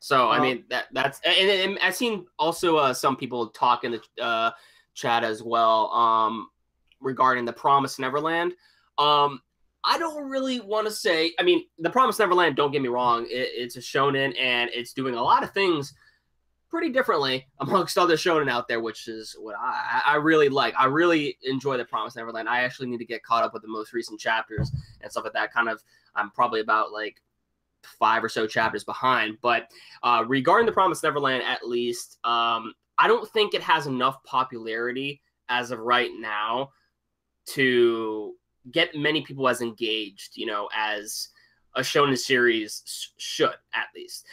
So I mean that's and I've seen also some people talk in the chat as well regarding the Promised Neverland. I don't really want to say. I mean, the Promised Neverland. Don't get me wrong; it's a shonen, and it's doing a lot of things pretty differently amongst other shonen out there, which is what I really like. I really enjoy the Promised Neverland. I actually need to get caught up with the most recent chapters and stuff like that. I'm probably about like 5 or so chapters behind. But regarding the Promised Neverland, at least, I don't think it has enough popularity as of right now to get many people as engaged, as a shonen series should, at least,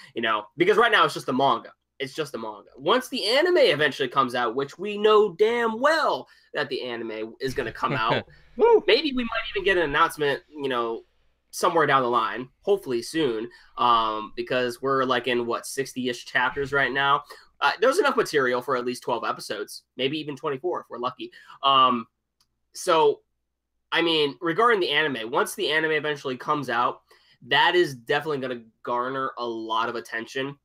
because right now it's just a manga. It's just a manga. Once the anime eventually comes out, which we know damn well that the anime is going to come out, maybe we might even get an announcement, somewhere down the line, hopefully soon, because we're like in 60-ish chapters right now. There's enough material for at least 12 episodes, maybe even 24 if we're lucky. So I mean, regarding the anime, once the anime eventually comes out, that is definitely going to garner a lot of attention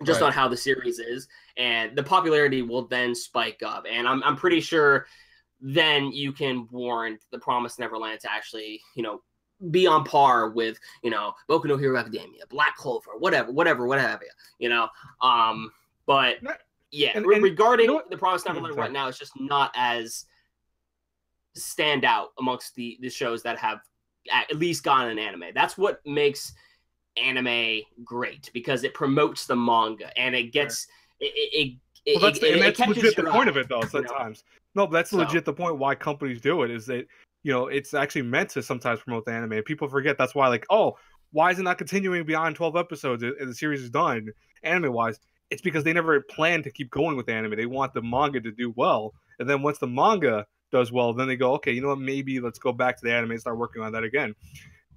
just on how the series is, and the popularity will then spike up. And I'm pretty sure then you can warrant the Promised Neverland to actually, be on par with, Boku no Hero Academia, Black Clover, whatever, but yeah, regarding the Promised Neverland right now, it's just not as stand out amongst the shows that have at least gotten an anime. That's what makes anime great, because it promotes the manga and it gets that's legit the point of it, though. Sometimes no, but that's legit the point why companies do it, is that it's actually meant to sometimes promote the anime. People forget that's why, like, oh, why is it not continuing beyond 12 episodes and the series is done anime wise? It's because they never planned to keep going with the anime. They want the manga to do well, and then once the manga does well, then they go, okay, you know what, maybe let's go back to the anime and start working on that again.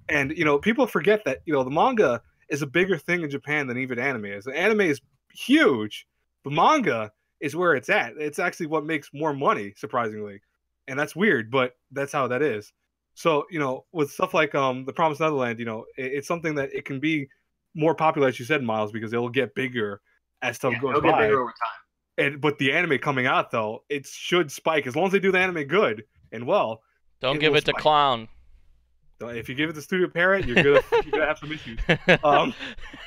And people forget that the manga is a bigger thing in Japan than even anime is. The anime is huge, but manga is where it's at. It's actually what makes more money, surprisingly, and that's weird, but that's how that is. So with stuff like the Promised Neverland, it's something that it can be more popular, as you said, Miles, because it'll get bigger as stuff goes it'll by. Get bigger over time. But the anime coming out, though, it should spike as long as they do the anime good and well. Don't give it to Clown. If you give it to Studio Parrot, you're gonna have some issues.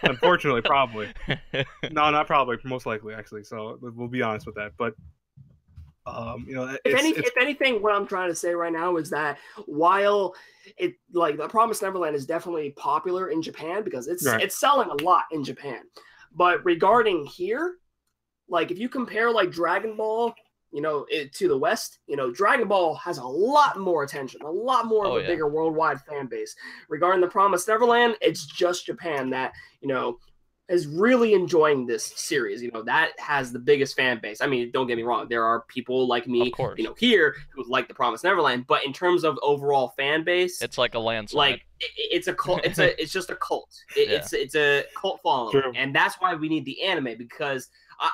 Unfortunately, probably. No, not probably. Most likely, actually. So we'll be honest with that. But if anything, what I'm trying to say right now is that while it the Promised Neverland is definitely popular in Japan because it's selling a lot in Japan, but regarding here, if you compare Dragon Ball, to the West, Dragon Ball has a lot more attention, a lot more of a bigger worldwide fan base. Regarding the Promised Neverland, it's just Japan that, is really enjoying this series. That has the biggest fan base. I mean, don't get me wrong. There are people like me, here who like the Promised Neverland, but in terms of overall fan base, it's like a landslide. It's a cult. It's just a cult. It's a cult following. True. And that's why we need the anime, because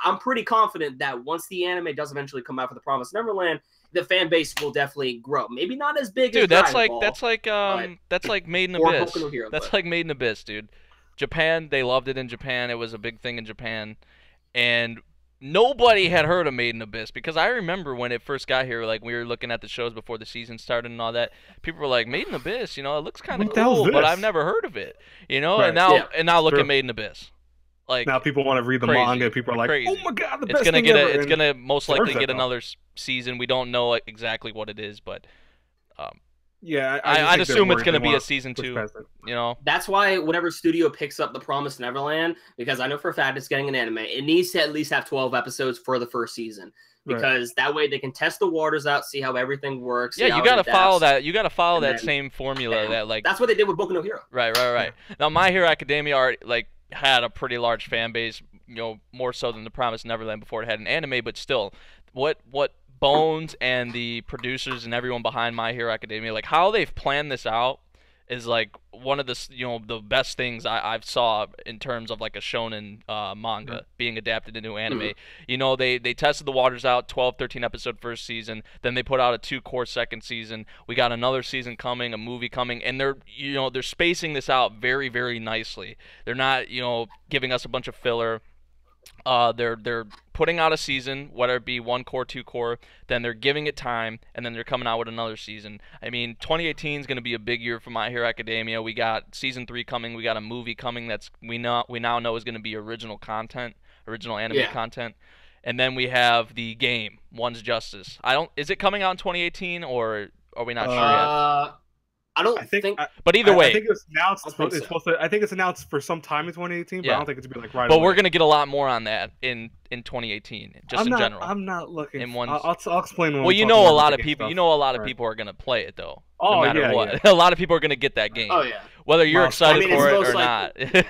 I'm pretty confident that once the anime does eventually come out for the Promised Neverland, the fan base will definitely grow. Maybe not as big as Dragon Ball, that's like Made in Abyss. That's like Made in Abyss, dude. Japan, they loved it in Japan. It was a big thing in Japan. And nobody had heard of Made in Abyss, because I remember when it first got here, like we were looking at the shows before the season started and all that. People were like, "Made in Abyss, it looks kind of What the hell's cool, but this?" I've never heard of it, And Right. now look True. at Made in Abyss. Like Now people want to read the crazy, manga. People are like, crazy. "Oh my god, the it's best gonna thing get ever!" it's and gonna most deserves likely that, get though. another season. We don't know exactly what it is, but Yeah, I'd assume it's going gonna be a season 2. That's why whenever studio picks up The Promised Neverland, because I know for a fact it's getting an anime, it needs to at least have 12 episodes for the first season, because that way they can test the waters out, see how everything works. Yeah, you gotta follow that. You gotta follow that then- same formula. That like that's what they did with Boku no Hero. Right. Now, My Hero Academia had a pretty large fan base, more so than The Promised Neverland before it had an anime, but still, what Bones and the producers and everyone behind My Hero Academia, like how they've planned this out, is like one of the the best things I've saw in terms of like a shonen manga being adapted into anime. They tested the waters out, 12, 13 episode first season, then they put out a 2-core second season. We got another season coming, a movie coming, and they're spacing this out very, very nicely. They're not giving us a bunch of filler. They're putting out a season, whether it be 1-core, 2-core, then they're giving it time, and then they're coming out with another season. I mean, 2018 is going to be a big year for My Hero Academia. We got season 3 coming. We got a movie coming that's we now know is going to be original anime content. And then we have the game, One's Justice. Is it coming out in 2018, or are we not sure yet? I don't think. But either way, I think it's announced. I think it's announced for some time in 2018, but I don't think it's gonna be like right But away. we're gonna get a lot more on that in 2018, in general. I'm not looking. In one. I'll explain. When well, a lot of people. A lot of people are gonna play it though. Oh, no matter what. Yeah. A lot of people are gonna get that game. Oh yeah. Whether you're excited for it or not. Did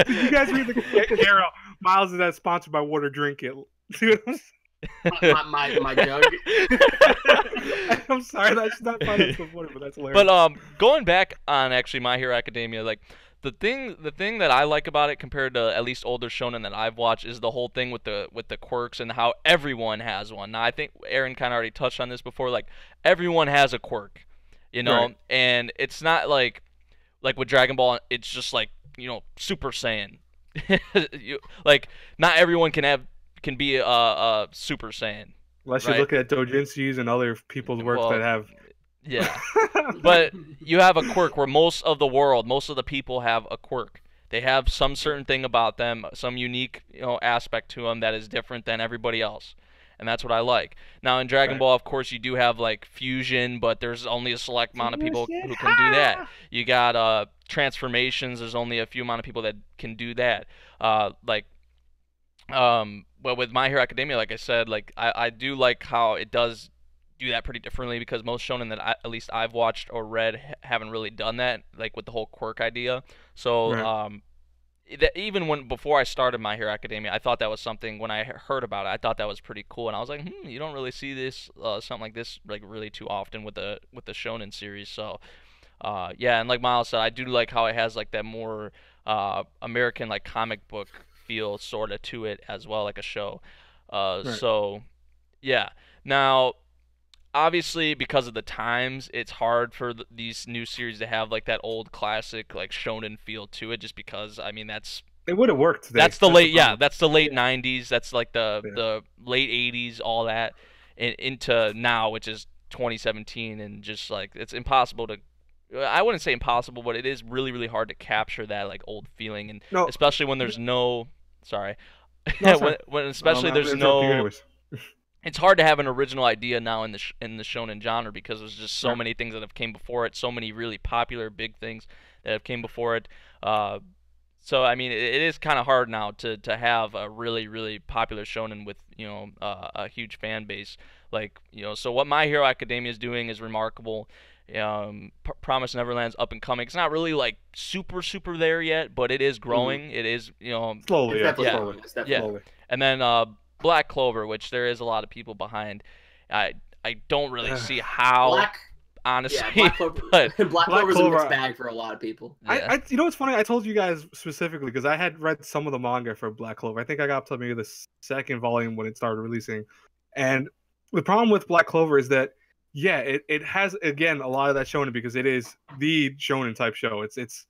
you guys read the arrow? Miles is that sponsored by Water Drink It. See what I'm saying? my jug. I'm sorry, that's not funny, but that's hilarious. But going back on actually My Hero Academia, like the thing that I like about it compared to at least older shonen that I've watched is the whole thing with the quirks and how everyone has one. Now I think Aaron kind of already touched on this before. Like everyone has a quirk, Right. and it's not like with Dragon Ball. It's just like Super Saiyan. Like not everyone can be a Super Saiyan. Unless you look at doujinshis and other people's works that have. Yeah, but you have a quirk where most of the people have a quirk. They have some certain thing about them, some unique aspect to them that is different than everybody else, and that's what I like. Now in Dragon Ball, of course, you do have like fusion, but there's only a select amount of people who can do that. You got transformations. There's only a few amount of people that can do that. But with My Hero Academia, like I said, like I do like how it does do that pretty differently, because most shonen that at least I've watched or read haven't really done that, like with the whole quirk idea. So even before I started My Hero Academia, I thought that was something. When I heard about it, I thought that was pretty cool, and I was like, you don't really see this something like this like really too often with the shonen series. So yeah, and like Miles said, I do like how it has like that more American like comic book feel sort of to it as well, like a show. So yeah. Now obviously, because of the times, it's hard for these new series to have like that old classic like shonen feel to it, just because I mean it would have worked today. That's the late 90s. That's like the late 80s, all that into now, which is 2017, and just like it's impossible to. I wouldn't say impossible, but it is really, really hard to capture that like old feeling, and especially when there's no. Sorry. when especially there's no. It's hard to have an original idea now in the shonen genre, because there's just so many things that have came before it, so many really popular big things that have came before it. So I mean, it is kind of hard now to have a really, really popular shonen with a huge fan base. Like so what My Hero Academia is doing is remarkable. Promise Neverland's up and coming. It's not really like super there yet, but it is growing. It is slowly. It's definitely slowly. And then Black Clover, which there is a lot of people behind. I don't really see how. Honestly, Black Clover's a mixed bag for a lot of people. Yeah. You know what's funny? I told you guys specifically because I had read some of the manga for Black Clover. I think I got up to maybe the second volume when it started releasing. And the problem with Black Clover is that it has again a lot of that shonen, because it is the shonen type show. It's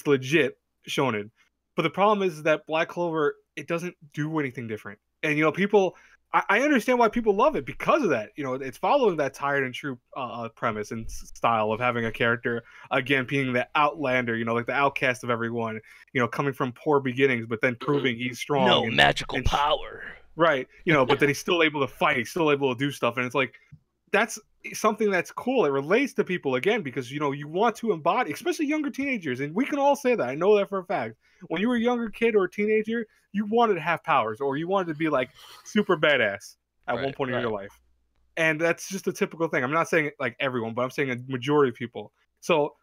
legit shonen. But the problem is that Black Clover, it doesn't do anything different. And people, I understand why people love it because of that. It's following that tired and true premise and style of having a character again being the outlander, like the outcast of everyone, coming from poor beginnings, but then proving he's strong. No magical power. Right. But then he's still able to fight. He's still able to do stuff, and it's like that's something that's cool. It relates to people again because you want to embody, especially younger teenagers, and we can all say that. I know that for a fact. When you were a younger kid or a teenager, you wanted to have powers, or you wanted to be like super badass at one point in your life, and that's just a typical thing. I'm not saying like everyone, but I'm saying a majority of people. So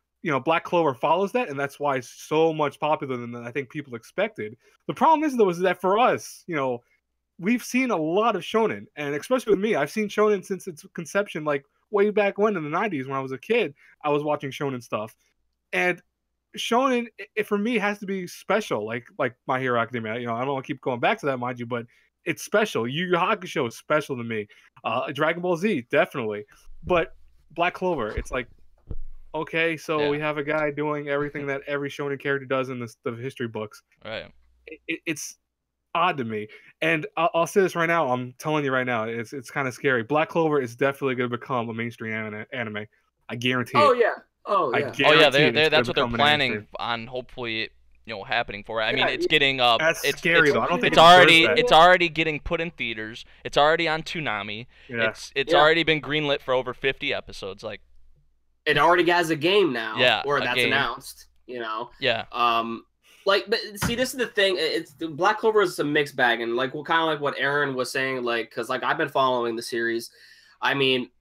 Black Clover follows that, and that's why it's so much popular than I think people expected. The problem is though is that for us, we've seen a lot of shonen, and especially with me, I've seen shonen since its conception, like way back when in the 90s when I was a kid. I was watching shonen stuff, and shonen, it for me has to be special, like My Hero Academia. I don't want to keep going back to that, mind you, but it's special. Yu Yu Hakusho is special to me. Dragon Ball Z, definitely. But Black Clover, it's like, okay, so we have a guy doing everything that every shonen character does in the history books. Right. It's odd to me, and I'll say this right now. I'm telling you right now, it's kind of scary. Black Clover is definitely going to become a mainstream anime. I guarantee it. Oh yeah. That's what they're planning on. Hopefully, happening for it. I mean, it's getting That's scary though. I don't think it's already getting put in theaters. It's already on Toonami. Yeah. It's already been greenlit for over 50 episodes. Like, it already has a game now. Yeah, or that's game. announced. Yeah. But see, this is the thing. It's Black Clover is a mixed bag, and like kind of like what Aaron was saying, like because like I've been following the series. I mean,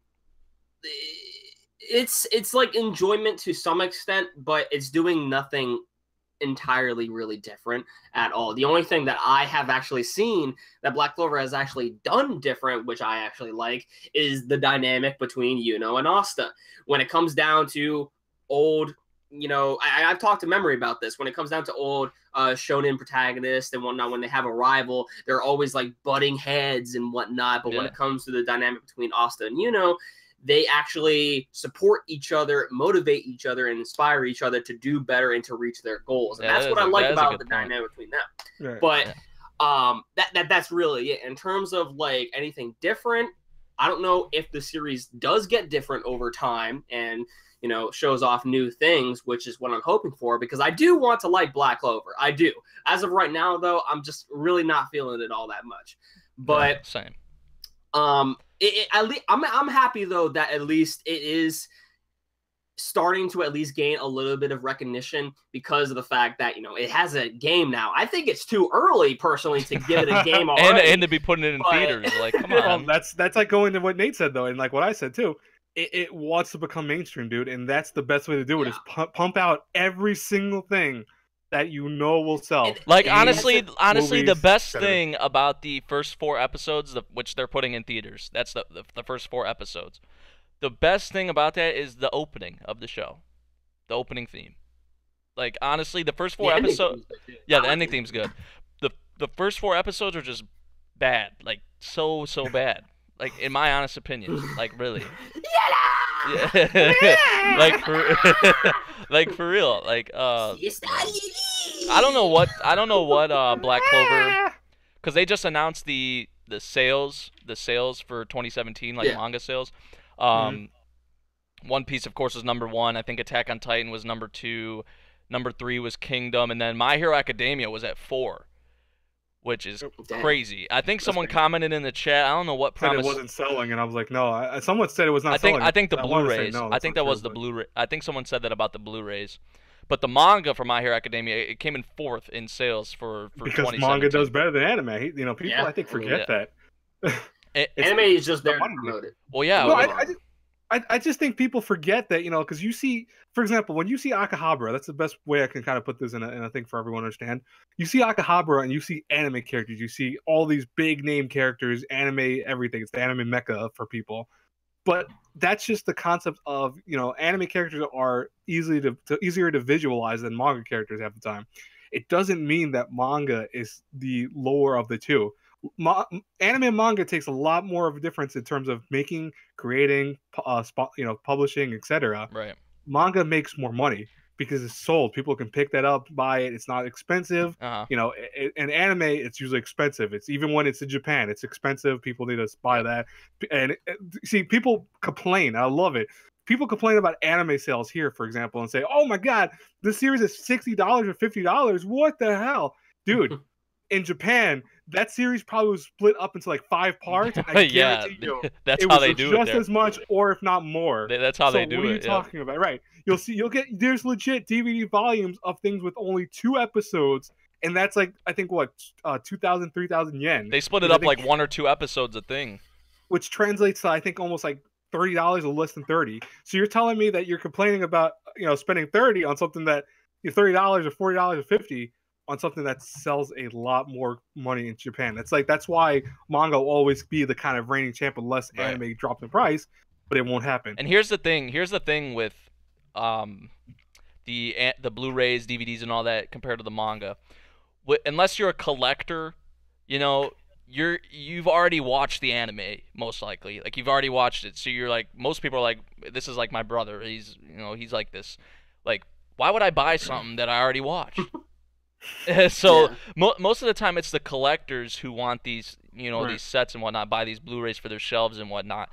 it's like enjoyment to some extent, but it's doing nothing entirely really different at all. The only thing that I have actually seen that Black Clover has actually done different, which I actually like, is the dynamic between Yuno and Asta. When it comes down to old, I've talked to Memory about this. When it comes down to old shonen protagonists and whatnot, when they have a rival, they're always like butting heads and whatnot. But when it comes to the dynamic between Asta and Yuno, they actually support each other, motivate each other, and inspire each other to do better and to reach their goals. And that's what I like about the dynamic between them. Right. But that's really it. In terms of like anything different, I don't know if the series does get different over time and shows off new things, which is what I'm hoping for, because I do want to like Black Clover. I do. As of right now, though, I'm just really not feeling it all that much. But same. I'm happy though that at least it is starting to at least gain a little bit of recognition because of the fact that it has a game now. I think it's too early personally to give it a game already, and to be putting it in theaters. Like, come on. That's like going to what Nate said though, and like what I said too. It wants to become mainstream, dude, and that's the best way to do it. Is pump out every single thing that will sell. Like honestly, movies, the best thing about the first 4 episodes, which they're putting in theaters, that's the first 4 episodes. The best thing about that is the opening of the show, the opening theme. Like honestly, the first 4 episodes, the ending theme's good. The first 4 episodes are just bad, like so bad. Like in my honest opinion, like really. Yeah. like for real, like I don't know what Black Clover, because they just announced the sales for 2017, like manga sales. One Piece of course was number 1. I think Attack on Titan was number 2. Number 3 was Kingdom, and then My Hero Academia was at 4. Which is crazy. I think someone commented in the chat. I don't know what promise. Said it wasn't selling, and I was like, no. Someone said it was not selling. I think the Blu-rays. I think that was the Blu-ray. I think someone said that about the Blu-rays. But the manga for My Hero Academia, it came in 4th in sales for because manga does better than anime. People I think forget that. Anime is just there to promote it. Well, yeah. No, I just think people forget that, because you see, for example, when you see Akihabara, that's the best way I can kind of put this in a thing for everyone to understand. You see Akihabara and you see anime characters. You see all these big name characters, anime, everything. It's the anime mecca for people. But that's just the concept of, anime characters are easier to visualize than manga characters half the time. It doesn't mean that manga is the lower of the two. Anime and manga takes a lot more of a difference in terms of making, creating, publishing, etc. Right. Manga makes more money because it's sold. People can pick that up, buy it. It's not expensive. You know, in anime, it's usually expensive. It's even when it's in Japan, it's expensive. People need to buy that. And see, people complain. I love it. People complain about anime sales here, for example, and say, "Oh my God, this series is $60 or $50. What the hell, dude?" In Japan, that series probably was split up into like 5 parts. And I guarantee you, that's how they do it. Just as much, or if not more. That's how they do it. What are you talking about? Right? There's legit DVD volumes of things with only 2 episodes, and that's like I think what 2,000, 3,000 yen. They split it up like 1 or 2 episodes a thing, which translates to I think almost like $30 or less than 30. So you're telling me that you're complaining about spending 30 on something that $30 or $40 or 50 on something that sells a lot more money in Japan. That's why manga will always be the kind of reigning champ unless anime drops in price, but it won't happen. And here's the thing with the Blu-rays, DVDs, and all that compared to the manga. Unless you're a collector, you've already watched the anime most likely. Like you've already watched it, so you're like most people are like, this is like my brother. He's like this. Like why would I buy something that I already watched? So most of the time it's the collectors who want these these sets and whatnot, buy these Blu-rays for their shelves and whatnot.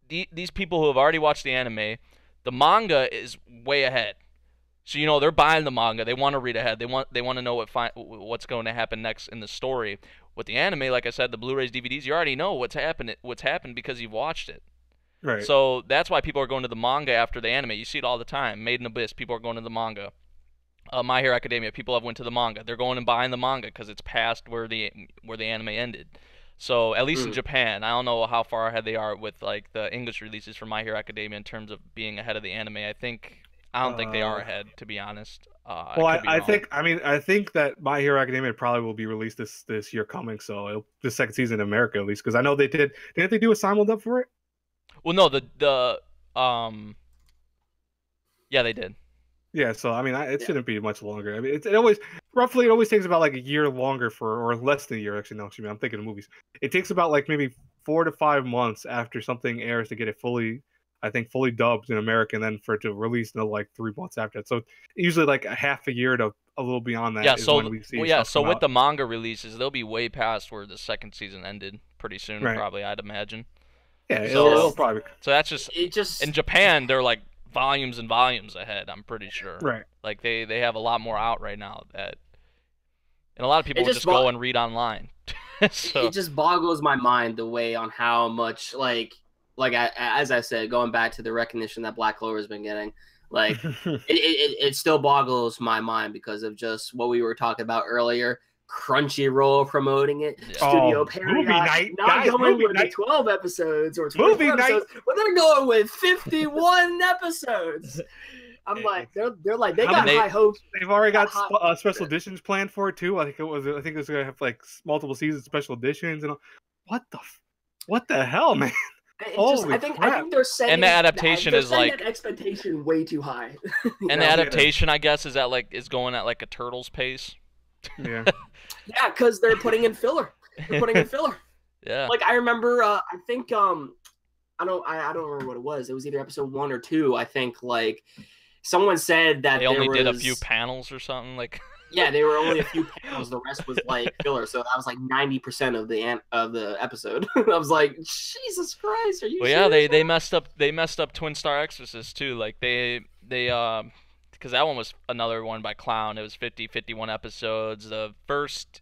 These people who have already watched the anime, the manga is way ahead. So they're buying the manga. They want to read ahead. They want to know what's going to happen next in the story. With the anime, like I said, the Blu-rays, DVDs, you already know what's happened because you've watched it. Right. So that's why people are going to the manga after the anime. You see it all the time. Made in Abyss, people are going to the manga. My Hero Academia, people have went to the manga. They're going and buying the manga because it's past where the anime ended. So at least in Japan, I don't know how far ahead they are with like the English releases for My Hero Academia in terms of being ahead of the anime. I don't think they are ahead, to be honest. I think that My Hero Academia probably will be released this year coming. So the second season in America at least, because I know they didn't they do a simul-dub for it? Well, no, yeah, they did. Yeah, so I mean, it shouldn't be much longer. I mean, it always takes about like a year longer or less than a year. Actually, no, excuse me, I'm thinking of movies. It takes about like maybe 4 to 5 months after something airs to get it fully dubbed in America, and then for it to release in like 3 months after that. So usually like a half a year to a little beyond that. Yeah, is when we see so with the manga releases, they'll be way past where the second season ended pretty soon, probably, I'd imagine. Yeah, it'll probably. So that's just in Japan, they're like volumes and volumes ahead, I'm pretty sure. Right. Like they have a lot more out right now and a lot of people just go and read online. So it just boggles my mind the way on how much as I said, going back to the recognition that Black Clover has been getting, like it still boggles my mind because of just what we were talking about earlier. Crunchyroll promoting it, Studio Period not going with the 12 episodes or 24 episodes, but they're going with 51 episodes. I'm like, they're like, they got high hopes. They've already got special editions planned for it too. I think it was gonna have like multiple seasons, special editions, and what the hell, man? I think they're setting, and the adaptation is like that expectation way too high. And the adaptation, I guess, is going at like a Turtles pace. Yeah. Yeah, because they're putting in filler. Yeah. Like I remember, I think I don't remember what it was. It was either episode 1 or 2. I think like someone said that they only did a few panels or something like. Yeah, they were only a few panels. The rest was like filler. So that was like 90% of the episode. I was like, Jesus Christ, are you? Well, yeah, they messed up. They messed up Twin Star Exorcist too. Like they because that one was another one by Clown. It was 51 episodes. The first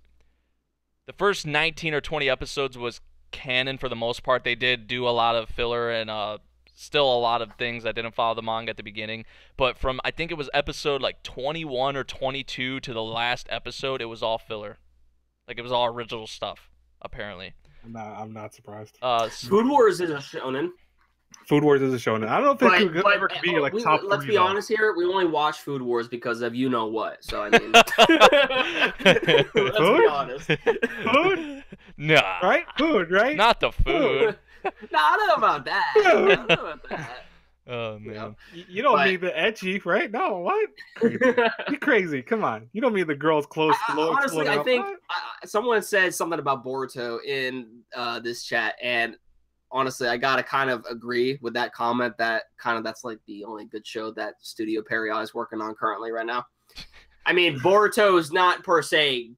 19 or 20 episodes was canon for the most part. They did do a lot of filler and still a lot of things that didn't follow the manga at the beginning. But from, I think it was episode like 21 or 22 to the last episode, it was all filler. Like it was all original stuff, apparently. I'm not surprised. Food Wars is a shonen. Food Wars is a shonen. I don't know if it could ever be like top 3. Let's be honest here. We only watch Food Wars because of you know what. So I mean, let's be honest. Food? Nah. Right? Food, right? Not the food. No, I don't know about that. Oh man. You don't mean the edgy, right? No, what? You crazy? Come on. You don't mean the girls close. Honestly, I think someone said something about Boruto in this chat, and honestly, I gotta kind of agree with that comment. That's like the only good show that Studio Perry is working on currently right now. I mean, Boruto is not per se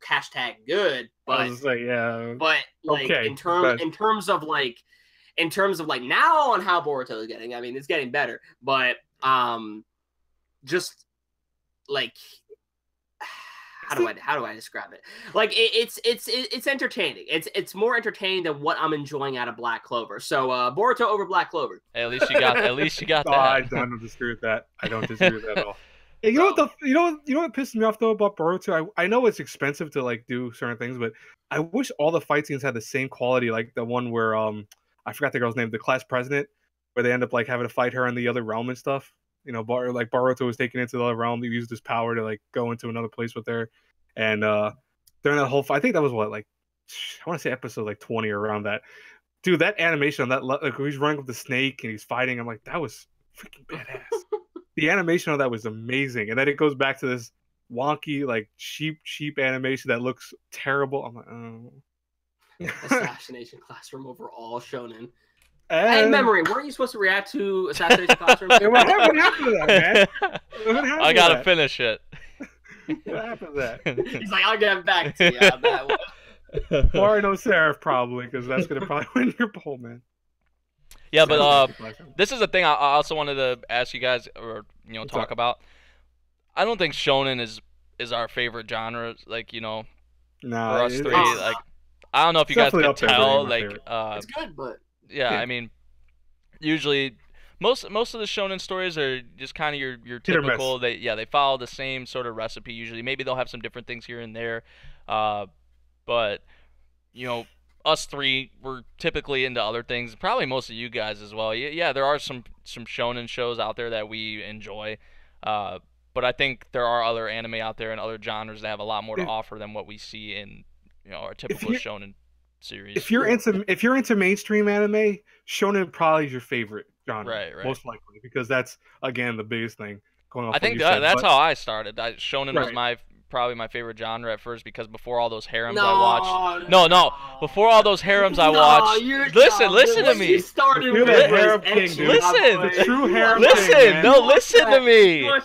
#good, but yeah, but like okay, in terms of like now on how Boruto is getting, I mean, it's getting better, but just like how do I describe it? Like it's entertaining. It's more entertaining than what I'm enjoying out of Black Clover. So Boruto over Black Clover. Hey, at least you got that. I don't disagree with that. I don't disagree with that at all. Hey, you know what pisses me off though about Boruto? I know it's expensive to like do certain things, but I wish all the fight scenes had the same quality, like the one where I forgot the girl's name, the class president, where they end up like having to fight her in the other realm and stuff. You know, like Boruto was taken into the other realm. He used his power to like go into another place with her, and during that whole fight, I think that was what, like, I want to say episode like 20 or around that. Dude, that animation on that, like he's running with the snake and he's fighting. I'm like, that was freaking badass. The animation of that was amazing, and then it goes back to this wonky, like cheap animation that looks terrible. I'm like, oh. Assassination Classroom over all shonen. Hey, Memory, weren't you supposed to react to Assassination Classroom? What happened to that, man? I gotta finish it. What happened to that? He's like, I'll get back to you on that one. Or no Seraph, probably, because that's gonna probably win your poll, man. Yeah, but this is a thing I also wanted to ask you guys, or talk about. I don't think shonen is our favorite genre. Like, no, for us three, like, I don't know if you guys can tell. Like, it's good, but yeah, I mean, usually most of the shonen stories are just kind of your typical. They follow the same sort of recipe usually. Maybe they'll have some different things here and there, but us three, we're typically into other things. Probably most of you guys as well. Yeah, there are some shonen shows out there that we enjoy, but I think there are other anime out there and other genres that have a lot more to offer than what we see in our typical shonen series. If you're into mainstream anime, shonen probably is your favorite genre, right. Most likely, because that's again the biggest thing going on. I think that's how I started. Shonen was probably my favorite genre at first, because before all those harems I watched. No. Before all those harems I watched. Listen to me. You're the harem king, dude. Listen. The true harem listen. king, man. No, listen to me. I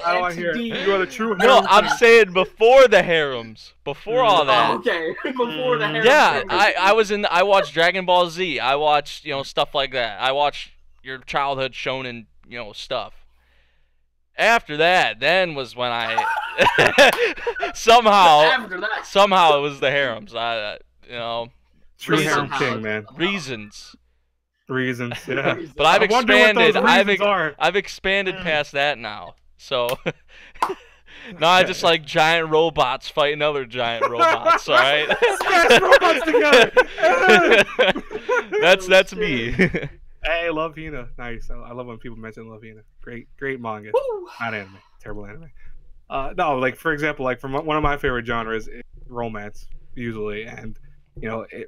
don't want to hear it. You are the true harem No, king. I'm saying before the harems. Before all that. Okay. Before the harems. Yeah, I watched Dragon Ball Z. I watched, stuff like that. I watched your childhood shonen, stuff. After that, then was when I somehow it was the harems. True harem king, man. Reasons, yeah. But I've expanded. I've expanded past that now. So now I just like giant robots fighting other giant robots. All right. Smash robots together. That's me. Hey, Love Hina. Nice. I love when people mention Love Hina. Great manga. Woo! Not anime. Terrible anime. No, like for example, like from one of my favorite genres, romance usually, and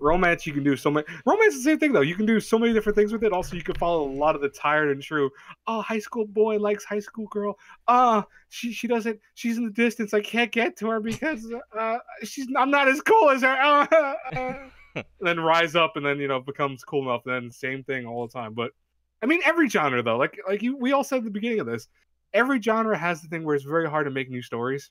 romance you can do so many. Romance is the same thing though. You can do so many different things with it. Also, you can follow a lot of the tired and true. Oh, high school boy likes high school girl. She doesn't. She's in the distance. I can't get to her because I'm not as cool as her. And then rise up and then becomes cool enough. Then same thing all the time. But I mean, every genre though, we all said at the beginning of this, every genre has the thing where it's very hard to make new stories.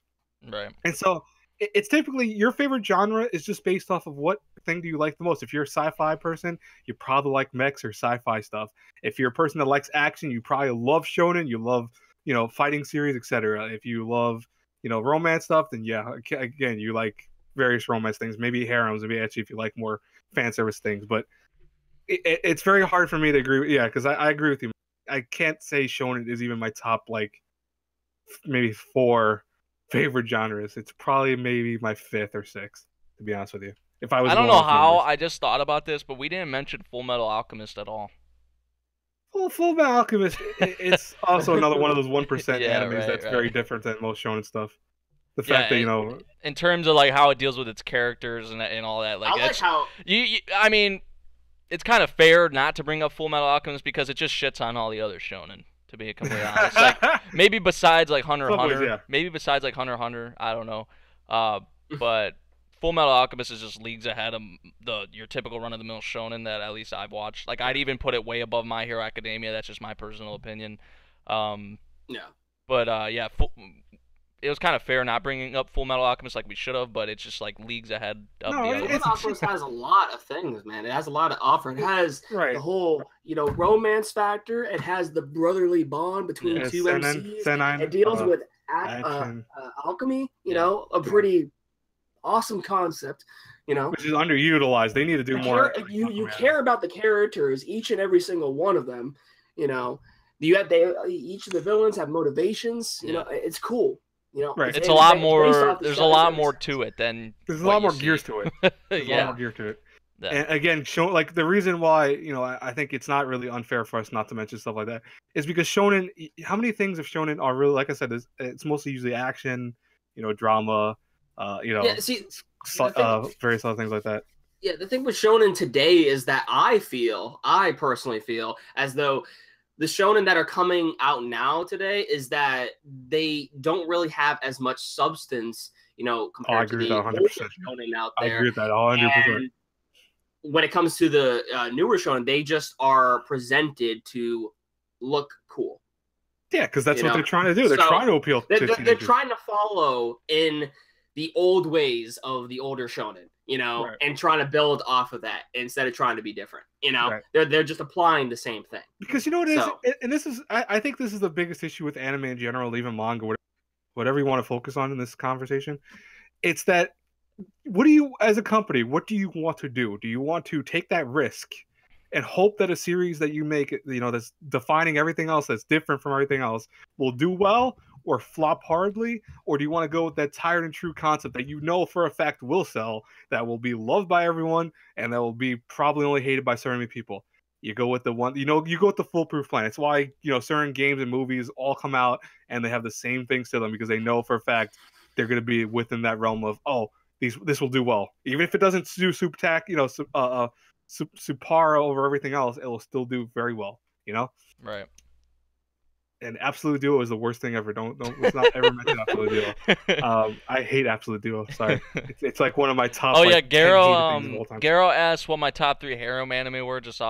Right. And so it's typically your favorite genre is just based off of what thing do you like the most. If you're a sci-fi person, you probably like mechs or sci-fi stuff. If you're a person that likes action, you probably love shonen. You love fighting series, etc. If you love romance stuff, then yeah, again you like various romance things, maybe harems, maybe actually if you like more fan service things. But it's very hard for me to agree with, because I agree with you. I can't say shonen is even my top like maybe 4 favorite genres. It's probably maybe my 5th or 6th, to be honest with you. If I don't know how I just thought about this, but we didn't mention Full Metal Alchemist at all. Well, Full Metal Alchemist, it's also another one of those 1% animes that's very different than most shonen stuff. The fact that in terms of like how it deals with its characters and all that, like, I like how I mean, it's kind of fair not to bring up Full Metal Alchemist because it just shits on all the other shonen. To be completely honest, like maybe besides like Hunter x Hunter, I don't know, but Full Metal Alchemist is just leagues ahead of your typical run-of-the-mill shonen that at least I've watched. Like, I'd even put it way above My Hero Academia. That's just my personal opinion. Yeah. But yeah, it was kind of fair not bringing up Full Metal Alchemist like we should have, but it's just like leagues ahead of the other Full ones. Metal Alchemist has a lot of things, man. It has a lot to offer. It has the whole, romance factor. It has the brotherly bond between two MCs. It deals with alchemy. A pretty awesome concept. Which is underutilized. They need to do more. You care about the characters, each and every single one of them. Each of the villains have motivations. It's cool. Right. It's a lot more. There's a lot more to it than. There's a lot more gears to it. There's a lot more gear to it. Yeah. And again, the reason why I think it's not really unfair for us not to mention stuff like that is because Shonen. How many things of Shonen are really, like I said, it's mostly usually action, drama, various other things like that. Yeah, the thing with Shonen today is that I personally feel as though the shonen that are coming out now today is that they don't really have as much substance, compared to the shonen out there. I agree with that 100%. When it comes to the newer shonen, they just are presented to look cool. Yeah, because that's what they're trying to do. They're trying to appeal to teenagers. They're trying to follow in the old ways of the older shonen, and trying to build off of that instead of trying to be different. They're just applying the same thing. Because what it is, and this is, I think this is the biggest issue with anime in general, even manga, whatever you want to focus on in this conversation. It's that, as a company, what do you want to do? Do you want to take that risk and hope that a series that you make, that's defining everything else, that's different from everything else, will do well or flop hardly? Or do you want to go with that tired and true concept that for a fact will sell, that will be loved by everyone, and that will be probably only hated by certain people? You go with the one, you go with the foolproof plan. It's why, certain games and movies all come out and they have the same things to them, because they know for a fact they're going to be within that realm of, this will do well. Even if it doesn't do super over everything else, it will still do very well, Right. And Absolute Duo is the worst thing ever. Let's not ever mention Absolute Duo. I hate Absolute Duo. Sorry, it's like one of my top. Oh yeah, Garo asked what my top 3 harem anime were, just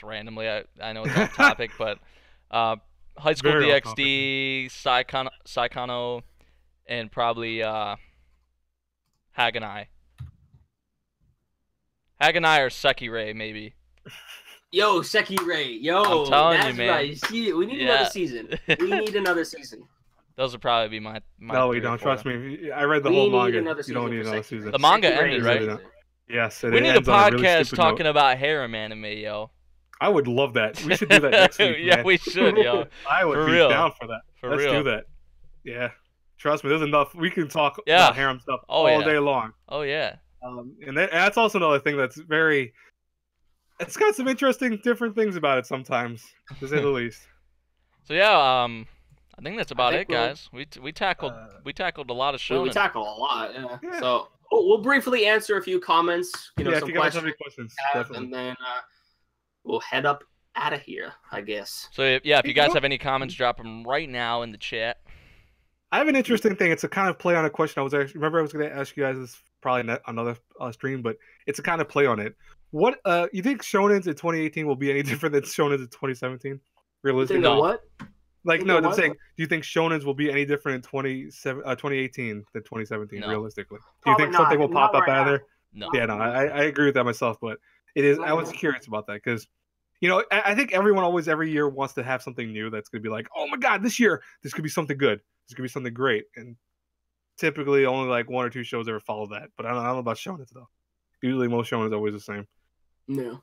randomly. I know it's off topic, but High School DxD, Saikano, and probably Haganai. Haganai or Sekirei maybe. Yo, Sekirei. I'm telling you, man. Right. We need another season. We need another season. Those would probably be my No, we don't. Trust me. I read the whole manga. You don't need another season. The manga ended, right? Yes. We need a podcast talking about harem anime, yo. I would love that. We should do that next week, Yeah, man. we should, yo. I would be down for that. Let's do that. Yeah. Trust me, there's enough. We can talk about harem stuff all day long. Oh, yeah. And that's also another thing that's very... It's got some interesting, different things about it sometimes, to say the least. So yeah, I think that's about it, guys. We tackled a lot of shows. We tackled a lot, yeah. So we'll briefly answer a few comments. Some if you guys have any questions, and then we'll head up out of here, I guess. So yeah, if you guys have any comments, drop them right now in the chat. I have an interesting thing. It's a kind of play on a question I was going to ask you guys this probably another stream, but it's a kind of play on it. What you think Shonens in 2018 will be any different than Shonens in 2017? Realistically, no. What? I'm saying, do you think Shonens will be any different in 2018 than 2017? No. Realistically, do you think something will pop up out of there? No. Yeah, no, I agree with that myself, but it is. I was curious about that because, I think everyone always every year wants to have something new that's going to be like, oh my god, this year this could be something good, this could be something great, and typically only like 1 or 2 shows ever follow that. But I don't know about Shonens though. Usually, most Shonens are always the same. No.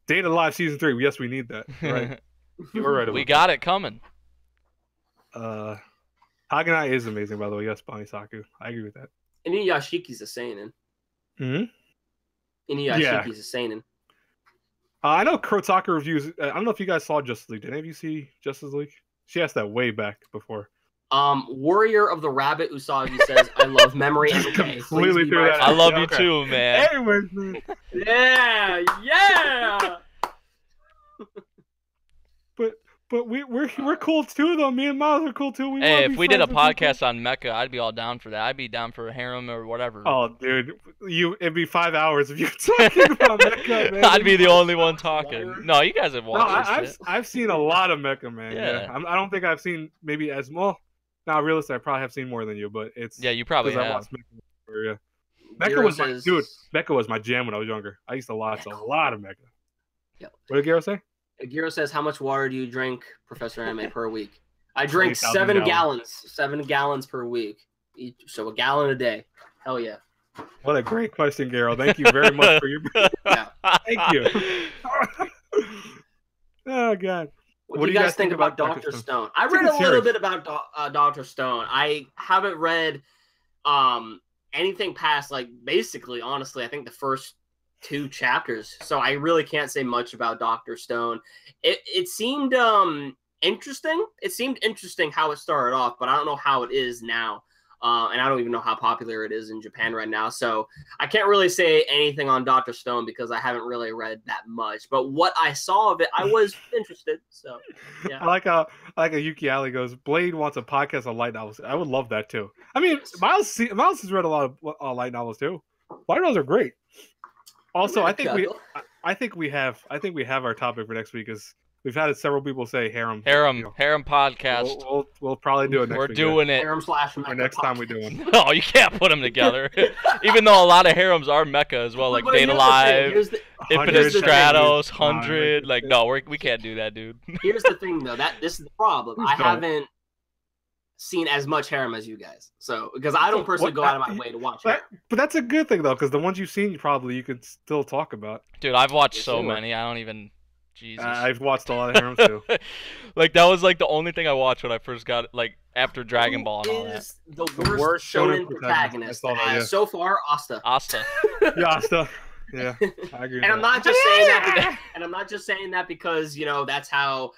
Data Live Season 3. Yes, we need that. Right. You were right. We got it coming. Haganai is amazing, by the way. Yes, Banisaku. I agree with that. Inuyashiki's a seinen. Inuyashiki's a seinen. I know Kurotaka reviews. I don't know if you guys saw Justice League. Did any of you see Justice League? She asked that way back before. Warrior of the Rabbit Usagi says, I love MemoryNK. Completely threw that. I love you too, man. Anyways, man. Yeah. But But we're cool too, though. Me and Miles are cool too. Hey, if we did a podcast on mecha, I'd be all down for that. I'd be down for harem or whatever. Oh, dude, it'd be 5 hours if you're talking about mecha, man. I'd be the only one talking. No, you guys have watched this shit. I've seen a lot of mecha, man. Yeah. I don't think I've seen maybe as well. Not realistic. I probably have seen more than you, but it's you probably have. I watched mecha. Mecha was Mecha was my jam when I was younger. I used to watch a lot of mecha. Yep. What did Gero say? Gero says, "How much water do you drink, Professor Anime, per week?" I drink 7 gallons. 7 gallons per week. So a gallon a day. Hell yeah. What a great question, Gero. Thank you very much for your. Yeah. Thank you. Oh God. What do you guys think about Dr. Stone? I read a little bit about Dr. Stone. I haven't read anything past, like, basically, honestly, I think the first 2 chapters. So I really can't say much about Dr. Stone. It seemed interesting. It seemed interesting how it started off, but I don't know how it is now. And I don't even know how popular it is in Japan right now. So I can't really say anything on Dr. Stone because I haven't really read that much. But what I saw of it, I was interested. So yeah. I like how Yuki Ali goes, Blade wants a podcast on light novels. I would love that too. I mean, Miles has read a lot of light novels too. Light novels are great. Also, I think we have our topic for next week is we've had several people say harem. Harem podcast. We'll probably do it next week. We're doing it. Harem / or next time we do one. No, you can't put them together. Even though a lot of harems are mecha as well, like Data Live, Infinite Stratos, 100. Like, no, we can't do that, dude. Here's the thing, though. This is the problem. I haven't seen as much harem as you guys, so because I don't personally go out of my way to watch it. But that's a good thing though, because the ones you've seen, you could still talk about. Dude, I've watched so many. I don't even. Jesus. I've watched a lot of harems too. Like that was like the only thing I watched when I first got like after Dragon Ball and all that. Is the worst shonen protagonist so far? Asta. Yeah, Asta. Yeah, I agree. And I'm not just saying that. And I'm not just saying that because that's how.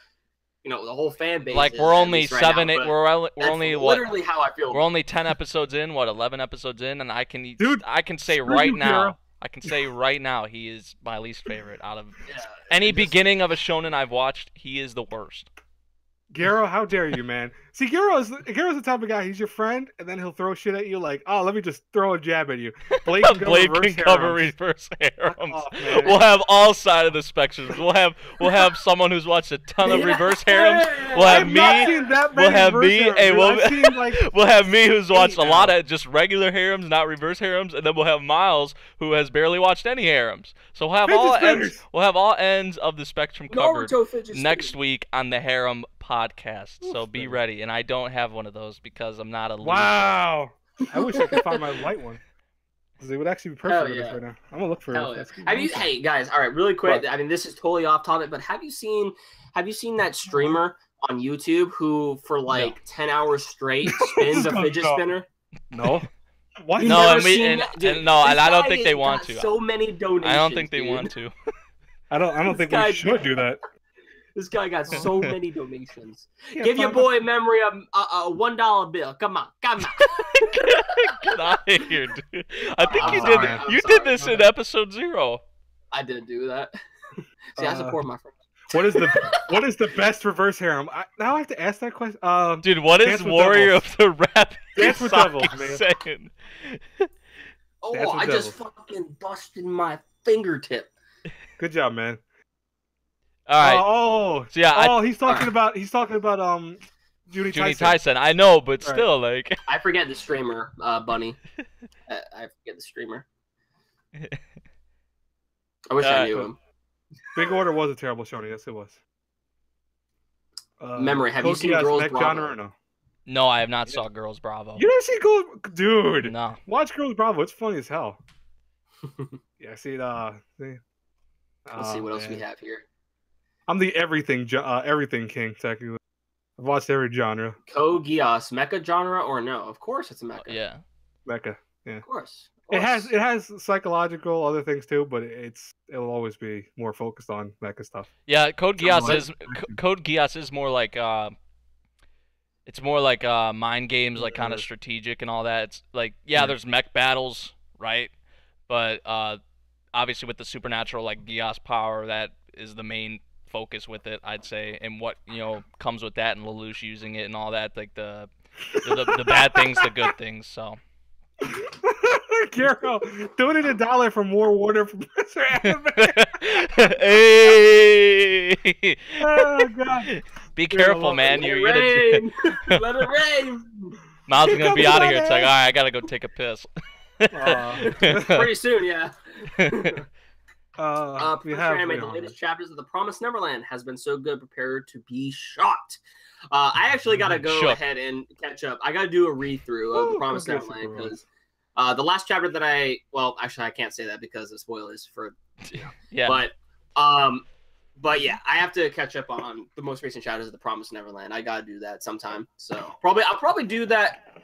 The whole fan base. Like we're only 7, 8. We're only literally how I feel. We're only 10 episodes in. 11 episodes in, and I can say right now. I can say right now he is my least favorite out of any beginning of a shonen I've watched. He is the worst. Gero, how dare you, man? See, Gero's the type of guy. He's your friend, and then he'll throw shit at you like, "Oh, let me just throw a jab at you." Blade can cover reverse harems. We'll have all sides of the spectrums. We'll have someone who's watched a ton of reverse harems. We'll have me. We'll have me. Hey, we'll have me who's watched a lot of just regular harems, not reverse harems, and then we'll have Miles who has barely watched any harems. So we'll have all ends. We'll have all ends of the spectrum covered next week on the harem podcast. So be ready. And I don't have one of those because I'm not a loser. Wow. I wish I could find my white one. Because it would actually be perfect for this right now. I'm gonna look for it. Yeah. Hey guys, all right, really quick. I mean, this is totally off topic, but have you seen that streamer on YouTube who for like 10 hours straight spins a fidget spinner? No. What? No, and I don't think they want to. So many donations. I don't think they want to. I don't think we should do that. This guy got so many donations. Give your boy Memory a $1 bill. Come on. Get out of here, dude. I think you did this in episode 0. I didn't do that. See, I support my friends. What is the best reverse harem? Now I have to ask that question. Dude, what is Warrior of the Rapid Dance with Devils, man. saying? I just fucking busted my fingertip. Good job, man. All right. So yeah. He's talking about Juni Tyson. I know, but still, like. I forget the streamer, Bunny. I forget the streamer. I wish I knew him. Big Order was a terrible shonen. Yes, it was. Memory. Have you seen Girls Bravo? Genre or no? No, I have not saw Girls Bravo. You didn't see Girls, dude? No. Watch Girls Bravo. It's funny as hell. Yeah, see. Let's see what else we have here. I'm the everything king, technically. I've watched every genre. Code Geass, mecha genre or no? Of course it's a mecha. Yeah. Mecha, yeah. Of course. It has psychological other things too, but it'll always be more focused on mecha stuff. Yeah, Code Geass is more like it's more like mind games, like kind of strategic and all that. It's like there's mech battles, right? But obviously with the supernatural like Geass power, that is the main focus with it, I'd say, and what comes with that, and Lelouch using it and all that, like the bad things, the good things. So. Carol, donate $1 for more water from Professor Anime. Hey! Oh God! Be careful, man. Let it rain. Let it rain. Miles is gonna be out of here. It's like, all right, I gotta go take a piss. Pretty soon, yeah. We have Anime, the latest chapters of The Promised Neverland has been so good, prepared to be shocked. I actually gotta go ahead and catch up. I gotta do a read through of The Promised Neverland because the last chapter that I can't say that because of spoilers for yeah. But yeah, I have to catch up on the most recent chapters of The Promised Neverland. I gotta do that sometime. So I'll probably do that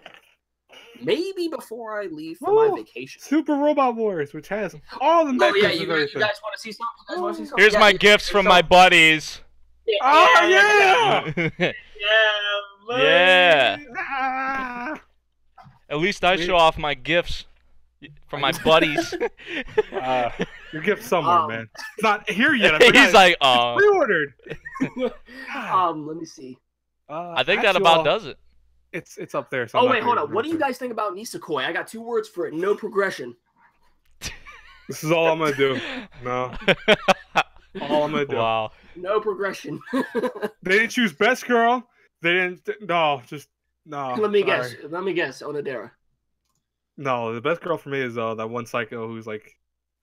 maybe before I leave for my vacation. Super Robot Wars, which has all the mechas. Oh yeah, you guys want to see something? Here's my gifts from my buddies. Yeah. Yeah. At least I show off my gifts from my buddies. Your gift somewhere, man. It's not here yet. He's like, pre-ordered. Let me see. I think that about does it. It's up there. So wait, hold on. What do you guys think about Nisekoi? I got 2 words for it. No progression. This is all I'm gonna do. No. All I'm gonna do. Wow. No progression. They didn't choose best girl. They didn't. No, just no. Let me guess. Onodera. No, the best girl for me is that one psycho who's like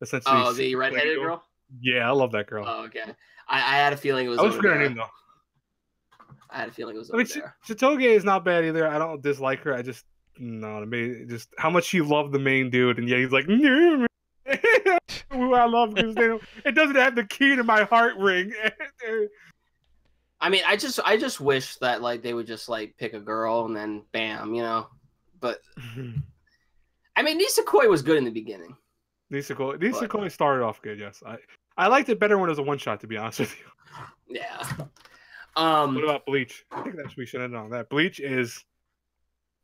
essentially. Oh, the redheaded girl. Yeah, I love that girl. Oh, okay. I had a feeling it was. I was forgetting her name though. I had a feeling it was. Shitoge is not bad either. I don't dislike her. I just just how much she loved the main dude, and yeah, he's like, who I love because it doesn't have the key to my heart ring. I mean, I just wish that like they would just like pick a girl and then bam, But I mean, Nisekoi was good in the beginning. Nisekoi started off good. Yes, I liked it better when it was a one shot. To be honest with you. Yeah. What about Bleach? I think we should end on that. Bleach is.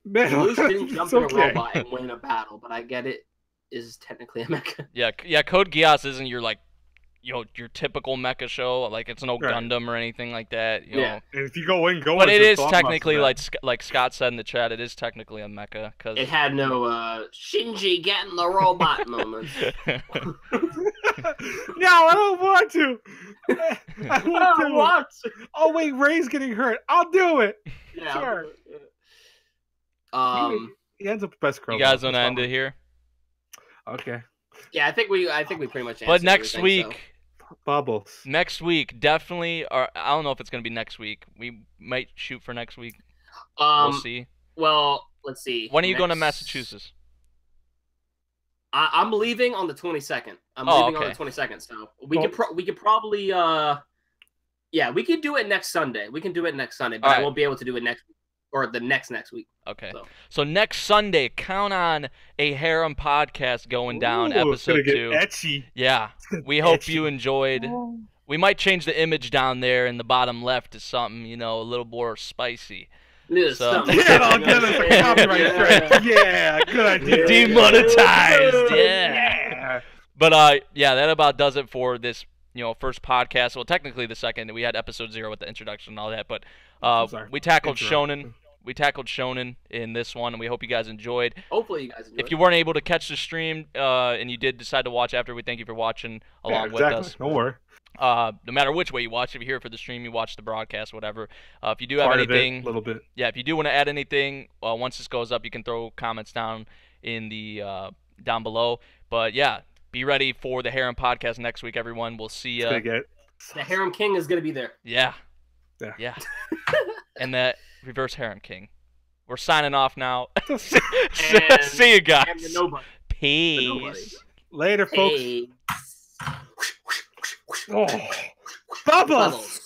Man, Bleach didn't jump in a robot and win a battle, but I get it. Is technically a mecha. Yeah. Code Geass isn't your like, your typical mecha show. Like it's no Gundam or anything like that. You know. And if you go in, but it is technically like Scott said in the chat. It is technically a mecha because it had no Shinji getting the robot moment. No, I don't want to. I want to. Oh wait, Ray's getting hurt. I'll do it. Yeah. Sure. He ends up best girl. You guys want to end it here? Okay. Yeah, I think we pretty much. But next week, Bubbles. Next week, definitely. Or I don't know if it's gonna be next week. We might shoot for next week. We'll see. Well, let's see. When are you going to Massachusetts? I'm leaving on the 22nd. I'm leaving on the 22nd. So we could probably we could do it next Sunday. We can do it next Sunday, but I won't be able to do it next week or the next week. Okay. So next Sunday, count on a Harem podcast going down, episode 2. Etchy. Yeah. We hope you enjoyed. We might change the image down there in the bottom left to something, a little more spicy. So. I'll give us a copyright strike. Yeah, good idea. Demonetized. Yeah. But that about does it for this, first podcast. Well, technically the second. We had episode 0 with the introduction and all that, but we tackled Shonen. We tackled Shonen in this one, and we hope you guys enjoyed. Hopefully you guys enjoyed. If you weren't able to catch the stream and you did decide to watch after, we thank you for watching along with us. Don't worry. No matter which way you watch, if you're here for the stream, you watch the broadcast, whatever. If you do have anything, a little bit. Yeah, if you do want to add anything, once this goes up, you can throw comments down in the down below. But yeah, be ready for the Harem podcast next week, everyone. We'll see you. The Harem King is gonna be there. Yeah. And that reverse Harem King. We're signing off now. See you guys. Peace. Later, folks. Oh. Bubbles.